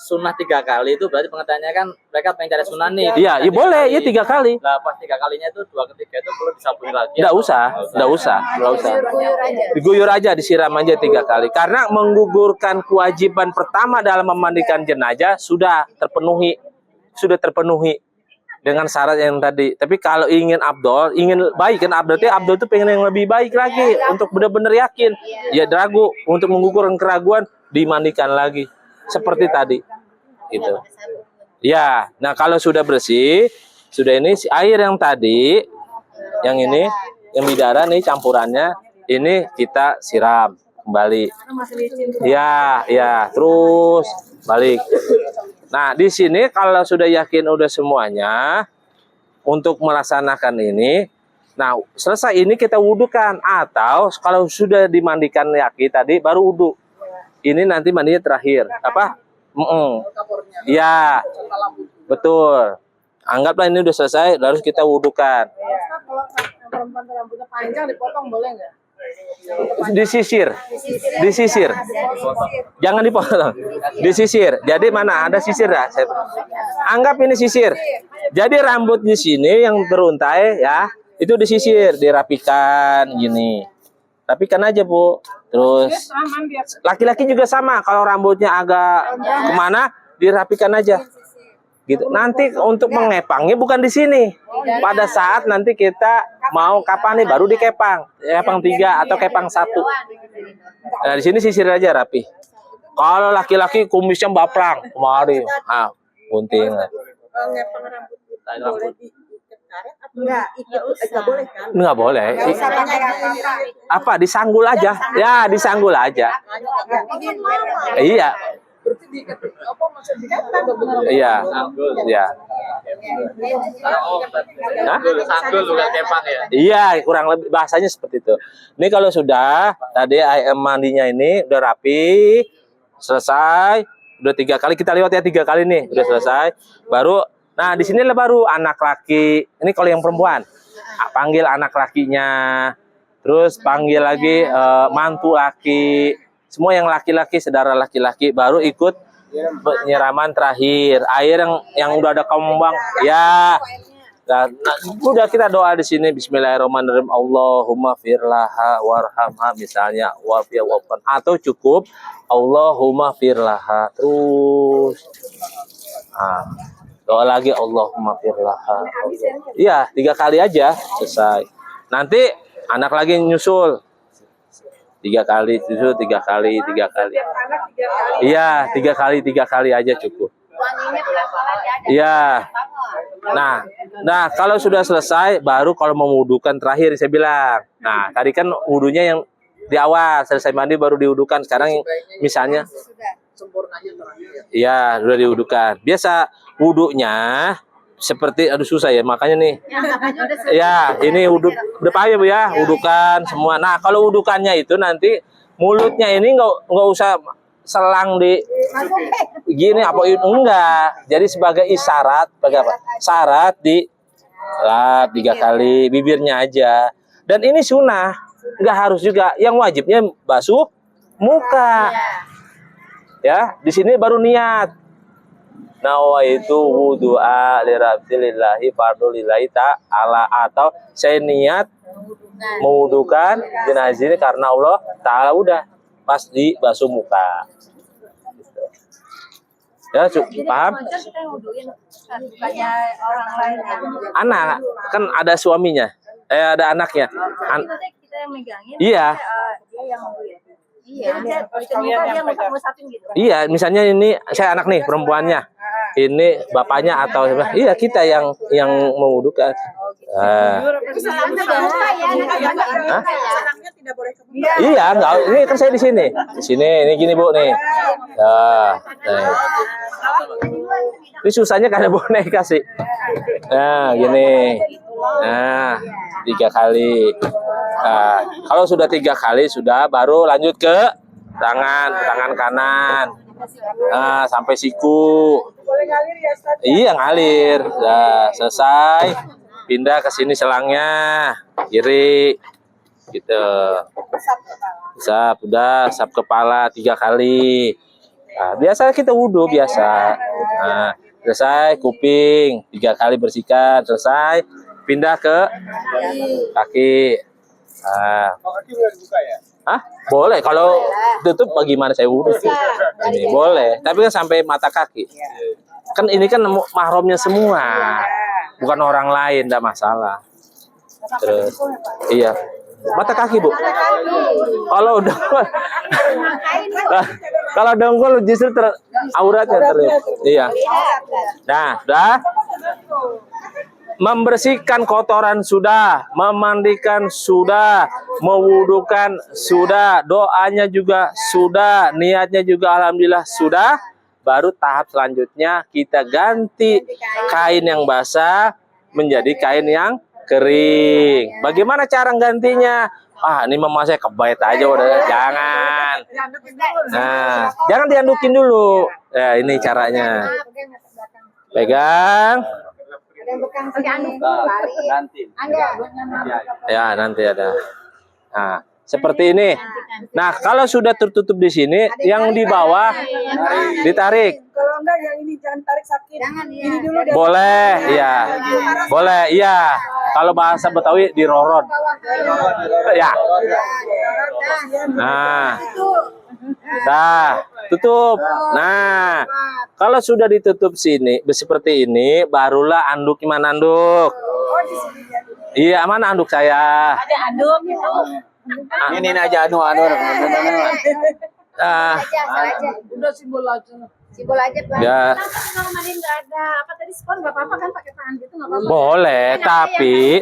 Sunnah 3 kali itu berarti pengertiannya kan mereka pengen cari sunnah nih. Iya, iya boleh, iya 3 kali. Nah, pas 3 kalinya itu 2 ketiga itu perlu disabuni lagi. Nggak usah. Diguyur aja, disiram aja 3 kali. Karena menggugurkan kewajiban pertama dalam memandikan jenazah sudah terpenuhi dengan syarat yang tadi. Tapi kalau ingin abdol, ingin baik kan berarti abdol itu pengen yang lebih baik lagi untuk benar-benar yakin. Ya ragu untuk menggugurkan keraguan dimandikan lagi. Seperti tadi, gitu. Ya, nah kalau sudah bersih, sudah ini air yang tadi, yang ini, yang bidara nih campurannya, ini kita siram kembali. Ya, terus balik. Nah di sini kalau sudah yakin udah semuanya, untuk melaksanakan ini, nah selesai ini kita wudukan atau kalau sudah dimandikan yakin tadi baru wudu. Ini nanti mandinya terakhir. Apa? Ya, betul. Anggaplah ini udah selesai, harus kita wudukan. Kalau perempuan rambutnya panjang dipotong boleh nggak? Disisir. Jangan dipotong. Disisir. Jadi mana ada sisir ya? Anggap ini sisir. Jadi rambut di sini yang teruntai ya, itu disisir, dirapikan gini. Rapikan aja, Bu. Terus laki-laki juga sama, kalau rambutnya agak kemana dirapikan aja gitu. Nanti untuk mengepangnya bukan di sini, pada saat nanti kita mau kapan nih baru dikepang, kepang 3 atau kepang 1. Nah di sini sisir aja rapi. Kalau laki-laki kumisnya baplang kemari, gunting. Enggak boleh. Apa disanggul aja? Ya, disanggul aja. Iya. Iya. Iya. Sanggul bukan kepang ya. Iya, kurang lebih bahasanya seperti itu. Ini kalau sudah tadi air mandinya ini udah rapi, selesai, udah 3 kali kita lewat ya 3 kali nih, udah selesai, baru. Nah, di sini baru anak laki. Ini kalau yang perempuan, panggil anak lakinya. Terus panggil lagi mantu laki. Semua yang laki-laki, saudara laki-laki baru ikut penyiraman terakhir. Air yang udah ada kembang. Ya. Nah, udah kita doa di sini bismillahirrahmanirrahim. Allahumma firlaha warhamha misalnya wafiyah wafan atau cukup Allahumma firlaha terus. Doa lagi, Allahumma firlaha. Iya, 3 kali aja selesai. Nanti anak lagi nyusul 3 kali, nyusul 3 kali, 3 kali. Iya, 3 kali aja cukup. Iya. Nah, kalau sudah selesai, baru kalau mewudukan terakhir saya bilang. Nah, tadi kan wudunya yang di awal, selesai mandi baru diwudukan. Sekarang misalnya, iya, sudah diwudukan. Biasa wudunya seperti, aduh susah ya, makanya nih. Ya, ini wuduk depan ya Bu ya, wudukan semua. Nah, kalau wudukannya itu nanti mulutnya ini nggak usah selang di gini apa enggak. Jadi sebagai isyarat, sebagai apa? Syarat di lap 3 kali, bibirnya aja. Dan ini sunnah, nggak harus juga. Yang wajibnya basuh muka. Ya, di sini baru niat. Nawaitu wudu'a lirabdilillahi fardulillahi ta'ala, atau saya niat mewudukan jenazah ini karena Allah Ta'ala, udah pas di basuh muka. Gitu. Ya, paham? Anak kan ada suaminya, ada anaknya. Iya. Iya, misalnya ini saya anak nih perempuannya, ini bapaknya atau siapa? Iya, kita yang mewudukan. Iya, enggak. Ini kan saya di sini. Di sini, ini gini Bu nih. Nah. Ini susahnya karena boneka sih. Nah, gini. Nah, 3 kali. Nah, kalau sudah 3 kali sudah, baru lanjut ke tangan kanan. Nah, sampai siku. Iya, ngalir. Nah, selesai. Pindah ke sini selangnya, kiri. Gitu. Sap kepala 3 kali. Nah, biasa kita wudhu biasa. Nah, selesai kuping 3 kali bersihkan, selesai. Pindah ke kaki. Nah. Kaki boleh dibuka ya? Hah? Boleh, kalau tutup bagaimana saya wudhu? Ini boleh, tapi kan sampai mata kaki. Kan ini kan mahramnya semua, bukan orang lain, enggak masalah. Terus, iya, mata kaki Bu. Kalau udah, kalau dengkul justru auratnya terlihat. Iya. Nah, udah. Membersihkan kotoran sudah, memandikan sudah, mewudukan sudah, doanya juga sudah, niatnya juga alhamdulillah sudah. Baru tahap selanjutnya kita ganti kain yang basah menjadi kain yang kering. Bagaimana cara gantinya? Ah, ini mama saya kebayat aja udah, jangan. Nah, jangan diandukin dulu. Ya, ini caranya. Pegang. Ya, nanti ada. Nah, seperti ini. Nah, kalau sudah tertutup di sini, yang di bawah ditarik. Kalau enggak yang ini jangan tarik sakit. Ini dulu deh. Boleh, iya. Boleh, iya. Kalau bahasa Betawi dirorot. Ya. Nah. Nah, tutup. Nah, kalau sudah ditutup sini seperti ini, barulah anduk. Gimana anduk? Iya, mana anduk saya? Ada anduk itu. Ini aja anu. Udah simbol aja. Simbol aja Pak. Ya. Kemarin nggak ada apa tadi spon nggak apa-apa kan pakai tangan gitu nggak apa-apa. Boleh, tapi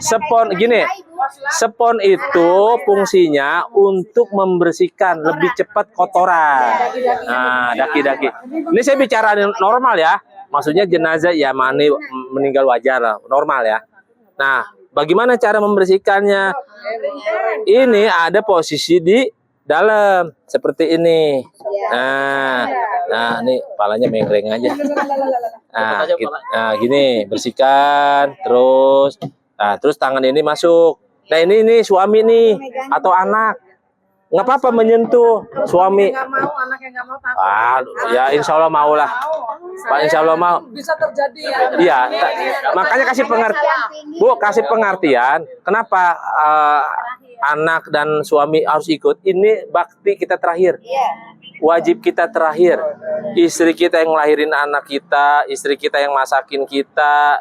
spon gini. Spon itu fungsinya untuk membersihkan lebih cepat kotoran. Nah, daki-daki. Ini saya bicara normal ya. Maksudnya jenazah ya mani meninggal wajar lah, normal ya. Nah, bagaimana cara membersihkannya? Ini ada posisi di dalam seperti ini. Nah, ini kepalanya mengreng aja. Nah, gini, bersihkan terus. Nah, terus tangan ini masuk. Nah, ini suami nih atau anak. Nggak apa-apa menyentuh suami. Nggak mau, anaknya nggak mau takut. Ya insya Allah mau lah. Pak, insya Allah mau. Bisa terjadi ya. Iya, makanya kasih pengertian. Bu, kasih pengertian. Kenapa anak dan suami harus ikut? Ini bakti kita terakhir. wajib kita terakhir. Istri kita yang ngelahirin anak kita, istri kita yang masakin kita,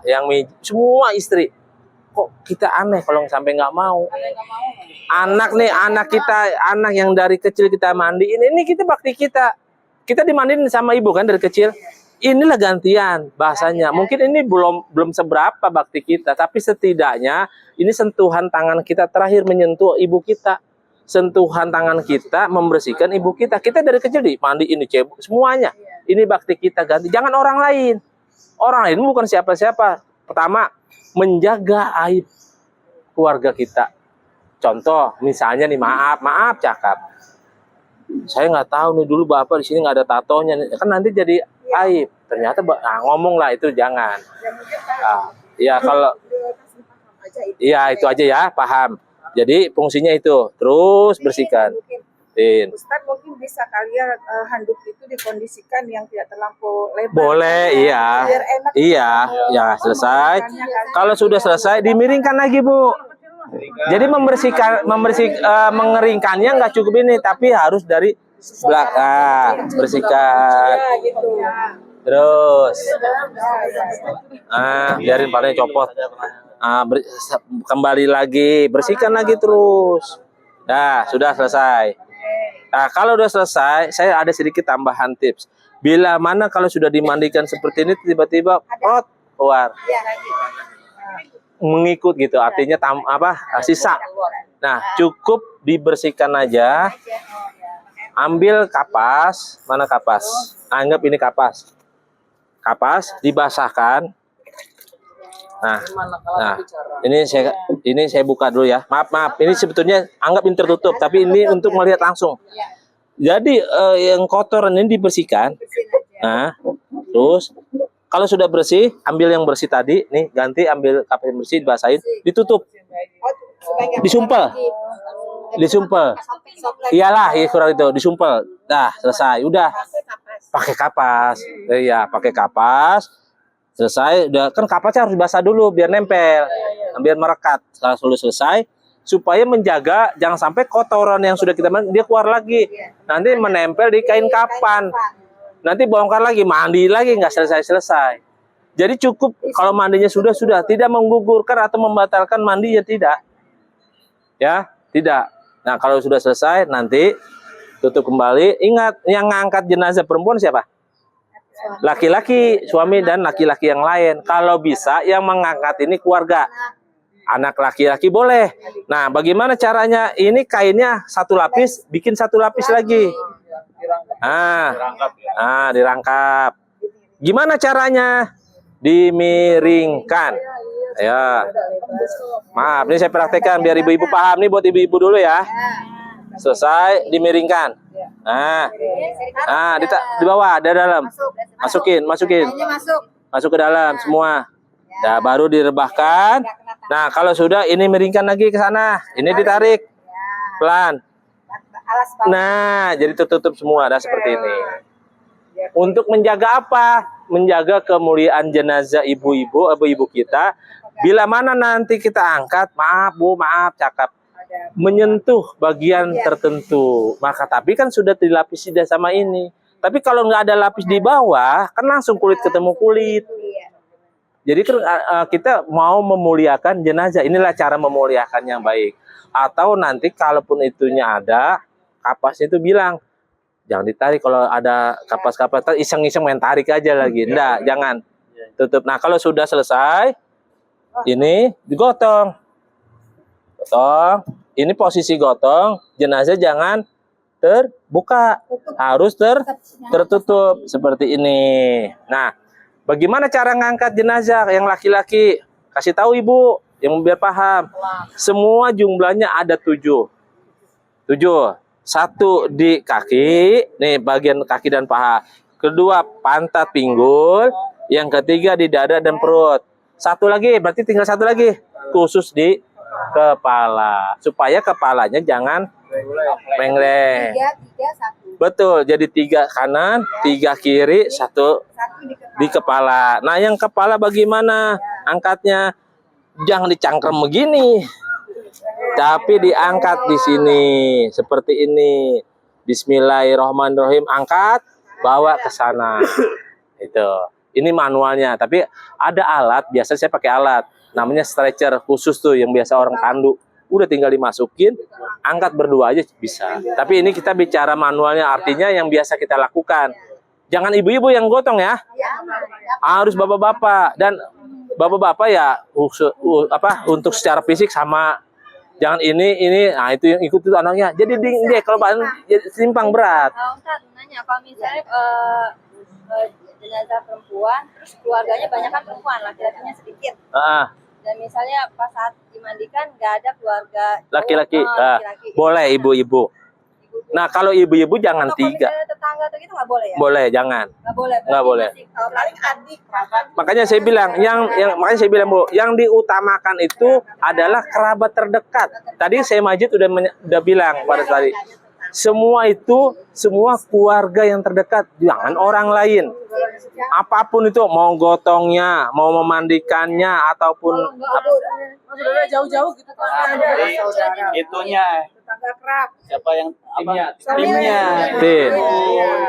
semua istri. Kok kita aneh kalau sampai nggak mau. Anak nih, anak kita, anak yang dari kecil kita mandiin, ini kita bakti kita. Kita dimandiin sama ibu kan dari kecil. Inilah gantian bahasanya. Mungkin ini belum seberapa bakti kita, tapi setidaknya ini sentuhan tangan kita terakhir menyentuh ibu kita. Sentuhan tangan kita membersihkan ibu kita. Kita dari kecil dimandiin, dicebok, semuanya. Ini bakti kita ganti. Jangan orang lain. Orang lain bukan siapa-siapa. Pertama, menjaga aib keluarga kita. Contoh, misalnya nih, maaf cakap. Saya nggak tahu nih dulu bapak di sini nggak ada tatonya, kan nanti jadi aib. Ternyata ngomong lah itu jangan. Ya kalau, iya itu aja ya, paham. Jadi fungsinya itu terus bersihkan. Ustadz mungkin bisa kalian handuk itu dikondisikan yang tidak terlampau lebar. Boleh, iya. Biar enak. Iya, ya selesai. Kalau sudah selesai dimiringkan lagi Bu. Jadi mengeringkannya nggak cukup ini, tapi harus dari belakang bersihkan. Terus, biarin parahnya copot. Kembali lagi, bersihkan lagi terus. Nah, sudah selesai. Nah, kalau sudah selesai, saya ada sedikit tambahan tips. Bila mana kalau sudah dimandikan seperti ini, tiba-tiba keluar. Mengikut gitu, artinya sisa. Nah, cukup dibersihkan aja. Ambil kapas, mana kapas? Anggap ini kapas. Kapas dibasahkan. Nah, ini saya buka dulu ya. Maaf. Ini sebetulnya anggap ini tertutup, tapi ini untuk melihat langsung. Jadi yang kotoran ini dibersihkan. Nah, terus kalau sudah bersih, ambil yang bersih tadi, nih ganti ambil kapas yang bersih, dibasahin, ditutup, disumpel. Iyalah, ya kurang itu, disumpel. Dah, selesai. Udah. Pakai kapas. Iya, pakai kapas. Selesai, udah kan kapasnya harus basah dulu biar nempel, biar merekat. Kalau sudah selesai, supaya menjaga jangan sampai kotoran yang sudah kita mandi dia keluar lagi. Nanti menempel di kain kapan. Nanti bongkar lagi, mandi lagi, nggak selesai-selesai. Jadi cukup kalau mandinya sudah, tidak menggugurkan atau membatalkan mandi ya tidak. Ya, tidak. Nah, kalau sudah selesai, nanti tutup kembali. Ingat, yang ngangkat jenazah perempuan siapa? Laki-laki, suami dan laki-laki yang lain. Kalau bisa, yang mengangkat ini keluarga. Anak laki-laki boleh. Nah, bagaimana caranya? Ini kainnya satu lapis, bikin satu lapis lagi. Dirangkap. Gimana caranya? Dimiringkan. Ya. Maaf, ini saya praktekkan biar ibu-ibu paham. Nih buat ibu-ibu dulu ya. Selesai, dimiringkan. Di bawah, ada dalam. Masukin. Masuk ke dalam semua. Nah, baru direbahkan. Nah, kalau sudah ini miringkan lagi ke sana. Ini ditarik. Pelan. Nah, jadi tertutup semua, ada seperti ini. Untuk menjaga apa? Menjaga kemuliaan jenazah ibu-ibu kita. Bila mana nanti kita angkat, maaf Bu, maaf cakap, menyentuh bagian tertentu, maka tapi kan sudah dilapisi sama ini. Tapi kalau nggak ada lapis di bawah, kan langsung kulit ketemu kulit. Jadi kita mau memuliakan jenazah, inilah cara memuliakan yang baik. Atau nanti kalaupun itunya ada, kapasnya itu bilang, jangan ditarik kalau ada kapas-kapas, iseng-iseng main tarik aja lagi. Enggak, jangan. Tutup. Nah, kalau sudah selesai, ini digotong. Gotong. Ini posisi gotong, jenazah jangan terbuka, harus tertutup seperti ini. Nah, bagaimana cara ngangkat jenazah yang laki-laki? Kasih tahu ibu, yang biar paham. Semua jumlahnya ada 7. 7. 1 di kaki, nih bagian kaki dan paha. Kedua pantat pinggul, yang ketiga di dada dan perut. 1 lagi, berarti tinggal 1 lagi, khusus di kepala, supaya kepalanya jangan mengleng. 3, 1. Betul, jadi 3 kanan, 3 kiri, 1 di kepala. Nah, yang kepala bagaimana angkatnya? Jangan dicangkrem begini, tapi diangkat di sini seperti ini. Bismillahirrahmanirrahim, angkat, bawa ke sana. Itu. Ini manualnya, tapi ada alat, biasa saya pakai alat namanya stretcher khusus tuh yang biasa orang tandu. Udah tinggal dimasukin, angkat berdua aja bisa. Tapi ini kita bicara manualnya, artinya yang biasa kita lakukan. Jangan ibu-ibu yang gotong ya. Harus bapak-bapak, dan bapak-bapak ya untuk secara fisik sama. Jangan ini, nah itu yang ikut itu anaknya. Jadi dia kalau simpang berat. Ustaz, nanya kalau misalnya jenazah perempuan, terus keluarganya banyak kan perempuan, laki-lakinya sedikit. Dan misalnya pas saat dimandikan nggak ada keluarga Laki-laki, laki-laki. boleh ibu-ibu. Nah kalau ibu-ibu jangan Atau kalau 3. misalnya tetangga atau gitu nggak boleh ya? Boleh, jangan. Nggak boleh. Nggak boleh. Paling adik, kerabat. Makanya saya bilang, makanya saya bilang Bu, yang diutamakan itu adalah kerabat terdekat. Tadi saya Majid udah bilang pada tadi, semua itu semua keluarga yang terdekat, jangan orang lain. Apapun itu, mau gotongnya, mau memandikannya, ataupun Saudara jauh-jauh gitu kan. Itunya Tetangga kerap. siapa yang Timnya. timnya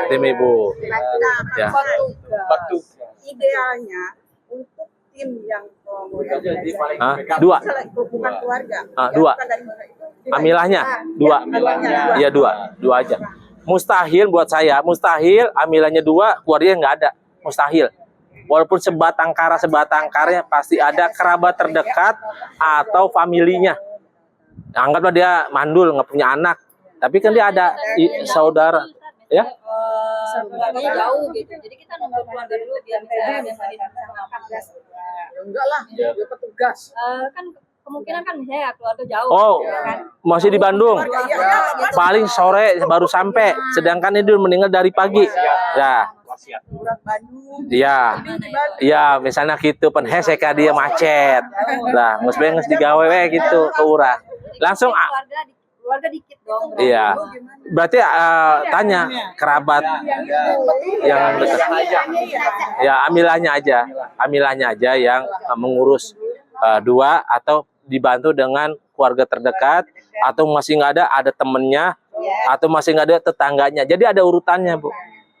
tim ibu. Ya. waktu Idealnya untuk tim yang Hah? 2. bukan keluarga. Dua. Bukan dari mana itu. Amilahnya 2. Iya 2 aja. Mustahil buat saya, mustahil amilahnya 2, keluarganya nggak ada. Mustahil. Walaupun sebatang karanya pasti ada kerabat terdekat atau familinya. Anggaplah dia mandul, nggak punya anak, tapi kan dia ada saudara, ya. Keluarganya jauh gitu, jadi kita nunggu keluarga dulu biar bisa ada mandi sama Enggak lah, dia petugas. kan kemungkinan kan misalnya keluarga jauh. Oh, ya kan? masih di Bandung. Paling sore baru sampai, sedangkan ini meninggal dari pagi. Ya. Urat Bandung. Iya. Iya, misalnya gitu pen heseka dia macet. Lah, geus beungeus digawe we gitu ke urang. Langsung Keluarga dikit dong. iya. Berarti tanya kerabat yang dekat. Ya, amilahnya aja yang mengurus 2 atau dibantu dengan keluarga terdekat, atau masih nggak ada temennya, atau masih nggak ada tetangganya. Jadi ada urutannya, Bu.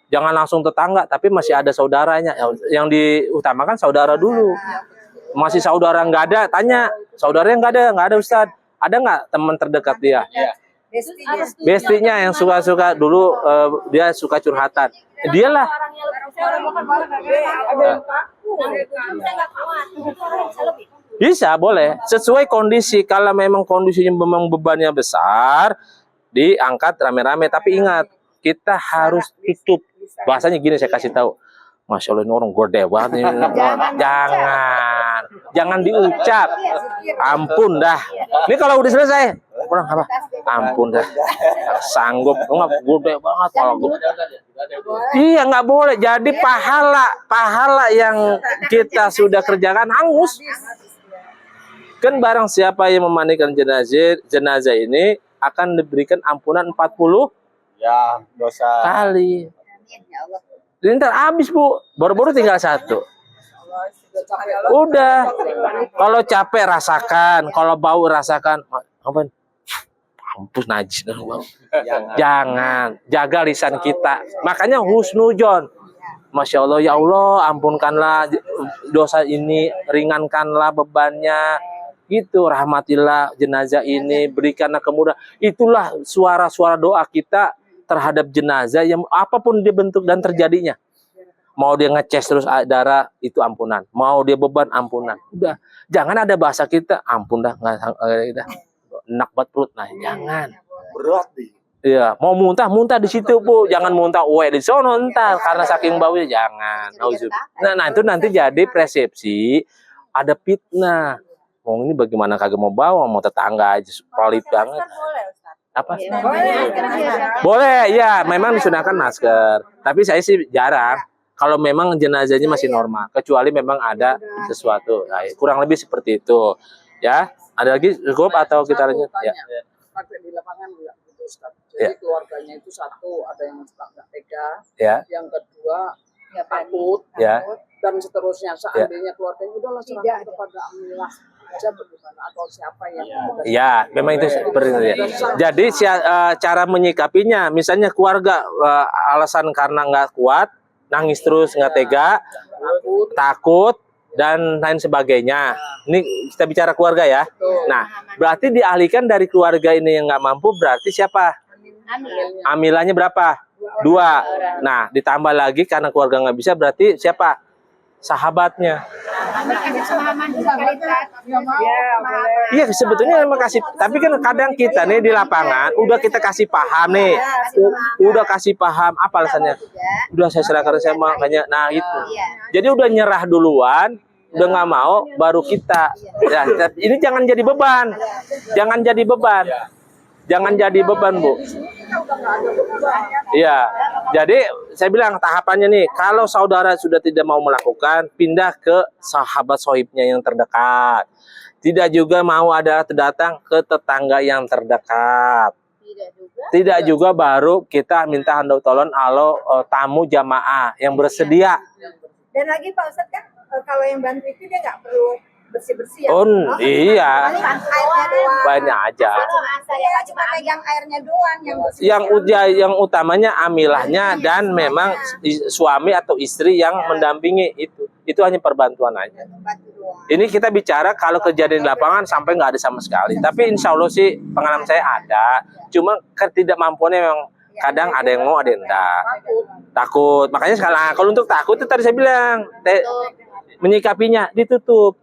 Jangan langsung tetangga, tapi masih ada saudaranya. Yang diutamakan saudara dulu. Masih saudara nggak ada, tanya. Saudaranya nggak ada Ustaz. Ada nggak teman terdekat dia? Bestinya yang suka-suka dulu, dia suka curhatan. Dialah. Bisa, boleh. Sesuai kondisi. Kalau memang kondisinya memang bebannya besar, diangkat rame-rame. Tapi ingat, kita harus tutup. Bahasanya gini, saya kasih tahu. Masya Allah, ini orang gede banget. Jangan diucap. Ampun dah. Ini kalau udah selesai, kurang apa? Ampun dah. Sanggup. Enggak, gede banget kalau gue. Iya, nggak boleh. Jadi pahala yang kita sudah kerjakan hangus. Kan barang siapa yang memandikan jenazah ini akan diberikan ampunan 40 ya dosa kali. Ini ntar habis, Bu. Baru-baru tinggal 1. Udah. Kalau capek rasakan, kalau bau rasakan. Apa? Mampus najis. Jangan. Jaga lisan kita. Makanya husnujon. Masya Allah, ya Allah, ampunkanlah dosa ini, ringankanlah bebannya. Gitu, rahmatilah jenazah ini, berikanlah kemudahan. Itulah suara-suara doa kita terhadap jenazah yang apapun dia bentuk dan terjadinya. Mau dia ngeces terus darah, itu ampunan. Mau dia beban, ampunan. Udah, jangan ada bahasa kita, ampun dah, enak banget perut. Nah, jangan. berat nih. Iya, mau muntah di situ, Bu. Jangan muntah di sono entar karena saking baunya, jangan. Nah, itu nanti jadi persepsi ada fitnah. Oh, ini bagaimana kagak mau bawa, mau tetangga aja pelit banget. Apa? Boleh, ya, memang disunahkan masker. Tapi saya sih jarang. Kalau memang jenazahnya masih normal, kecuali memang ada sesuatu. Nah, kurang lebih seperti itu. Ya, ada lagi cukup atau kita lanjut? Ya. Praktek di lapangan enggak gitu, Ustaz. Ya. Jadi keluarganya itu satu, ada yang suka nggak tega. Ya. Yang kedua, takut. Ya. Dan seterusnya. Seandainya keluarganya udahlah serahkan kepada amilah. atau siapa yang Ya, memang itu seperti itu ya. Jadi cara menyikapinya, misalnya keluarga alasan karena nggak kuat, nangis terus, nggak tega, takut, dan lain sebagainya. Ini kita bicara keluarga ya. Nah, berarti dialihkan dari keluarga ini yang nggak mampu, berarti siapa? Amilanya berapa? 2. Nah, ditambah lagi karena keluarga nggak bisa, berarti siapa? Sahabatnya. Iya, sebetulnya memang kasih, tapi kan kadang kita nih di lapangan udah kita kasih paham nih, udah kasih paham apa alasannya, udah saya serahkan saya makanya, nah itu, jadi udah nyerah duluan, udah nggak mau, baru kita, ya ini jangan jadi beban, jangan jadi beban, jangan jadi beban Bu. Iya, jadi saya bilang tahapannya nih, kalau saudara sudah tidak mau melakukan, pindah ke sahabat sohibnya yang terdekat. Tidak juga mau ada datang ke tetangga yang terdekat. Tidak juga baru kita minta handau tolong kalau tamu jamaah yang bersedia. Dan lagi Pak Ustadz kan kalau yang bantu itu dia nggak perlu bersih-bersih ya. Oh, iya. Airnya doang. Banyak aja. Iya, cuma pegang airnya doang yang bersih. Yang utamanya amilahnya dan memang suami atau istri yang mendampingi itu. Itu hanya perbantuan aja. Ini kita bicara kalau kejadian di lapangan sampai nggak ada sama sekali. Tapi insya Allah sih pengalaman saya ada. Cuma ketidakmampuannya memang kadang ada yang mau, ada yang enggak. Takut. Makanya sekarang kalau untuk takut itu tadi saya bilang menyikapinya ditutup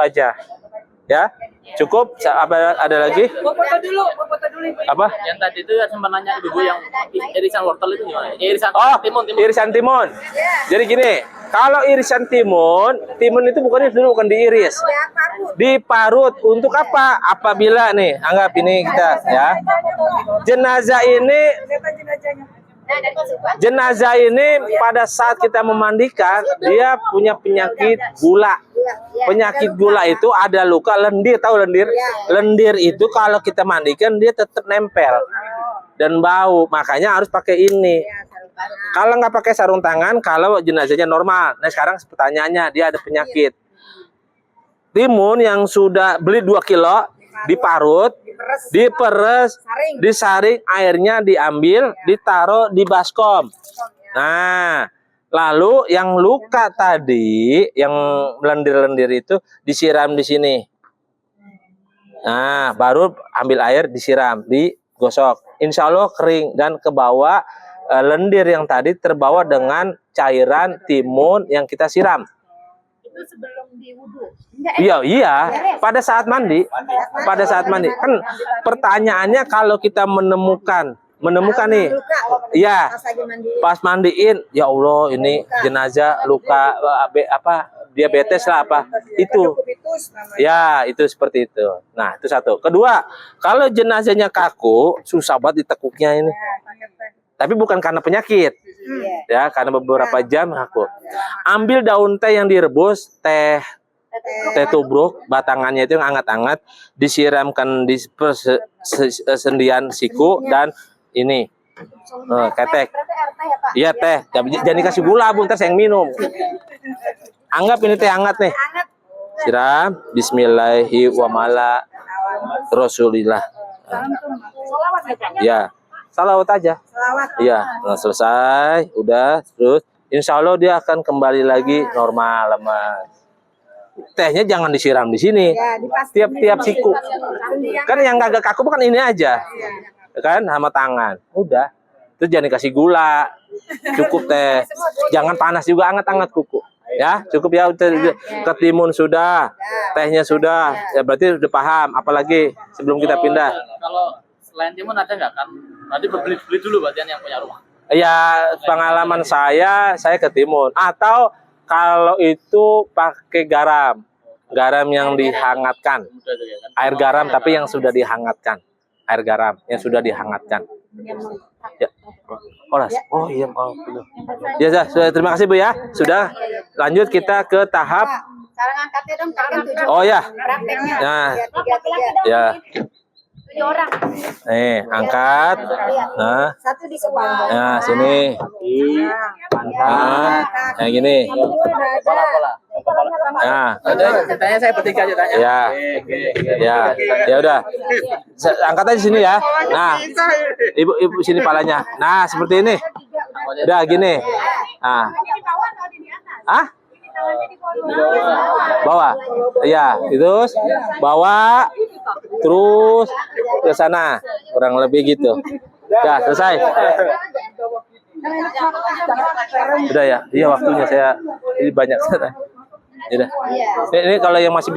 aja. Ya. Cukup? Apa ada lagi? Foto dulu. Apa? Yang tadi itu ya sempat nanya ibu yang irisan wortel itu gimana? Irisan timun. Irisan timun. Jadi gini, kalau irisan timun itu bukan diiris. Diparut untuk apa? Apabila nih, anggap ini kita ya. Jenazah ini pada saat kita memandikan dia punya penyakit gula. Penyakit gula itu ada luka lendir, tahu lendir? Lendir itu kalau kita mandikan dia tetap nempel dan bau. Makanya harus pakai ini. Kalau nggak pakai sarung tangan, kalau jenazahnya normal. Nah sekarang pertanyaannya dia ada penyakit. Timun yang sudah beli 2 kilo diparut, diperes, disaring, airnya diambil, ditaruh di baskom. Nah, lalu yang luka tadi, yang lendir-lendir itu disiram di sini. Nah, baru ambil air, disiram, digosok. Insya Allah kering dan ke bawah lendir yang tadi terbawa dengan cairan timun yang kita siram. Itu sebelum diwudu. Iya, pada saat mandi. Pada saat mandi. Kan pertanyaannya kalau kita menemukan nih. Iya. Pas mandiin, ya Allah ini jenazah luka diabetes lah apa. Itu. Ya, itu seperti itu. Nah, itu satu. Kedua, kalau jenazahnya kaku, susah banget ditekuknya ini. Tapi bukan karena penyakit. Ya, karena beberapa jam aku ambil daun teh yang direbus, teh tubruk, batangannya itu yang hangat-hangat, disiramkan di sendian siku dan ini ketek. Iya teh, jangan dikasih gula Bu, ntar saya yang minum. Anggap ini teh hangat nih. Siram, Bismillahirrahmanirrahim. Rasulillah. Ya. Salawat aja. Iya, nah selesai, udah, terus insya Allah dia akan kembali lagi normal, Mas. Tehnya jangan disiram di sini. Tiap siku. Kan yang agak kaku bukan ini aja. Kan sama tangan. Udah. Terus jangan dikasih gula. Cukup teh. Jangan panas juga, hangat-hangat kuku. Ya, cukup ya. Ketimun sudah, tehnya sudah. Ya berarti udah paham. Apalagi sebelum kita pindah. Kalau selain timun ada nggak kan? Nanti beli dulu berarti yang punya rumah. Ya, pengalaman saya ke timun. Atau kalau itu pakai garam yang dihangatkan. Air garam tapi yang sudah dihangatkan. Air garam yang sudah dihangatkan. Ya. Oh iya, Ya, sudah, terima kasih Bu ya. Sudah. Lanjut kita ke tahap. Sekarang angkatnya dong, Oh ya. Nah. Ya. 7 orang. Nih, angkat. Nah. Satu di sebelah. Nah, sini. Nah, yang gini. Pola-pola. Nah, Ceritanya saya bertiga ceritanya. ya, ya, ya udah. Angkat aja sini ya. Nah, ibu sini palanya. Nah, seperti ini. Udah gini. Nah, ah, bawa. Iya, terus bawa, terus ke sana. Kurang lebih gitu. Udah selesai. Udah ya. Iya waktunya saya ini banyak. Udah. Ini kalau yang masih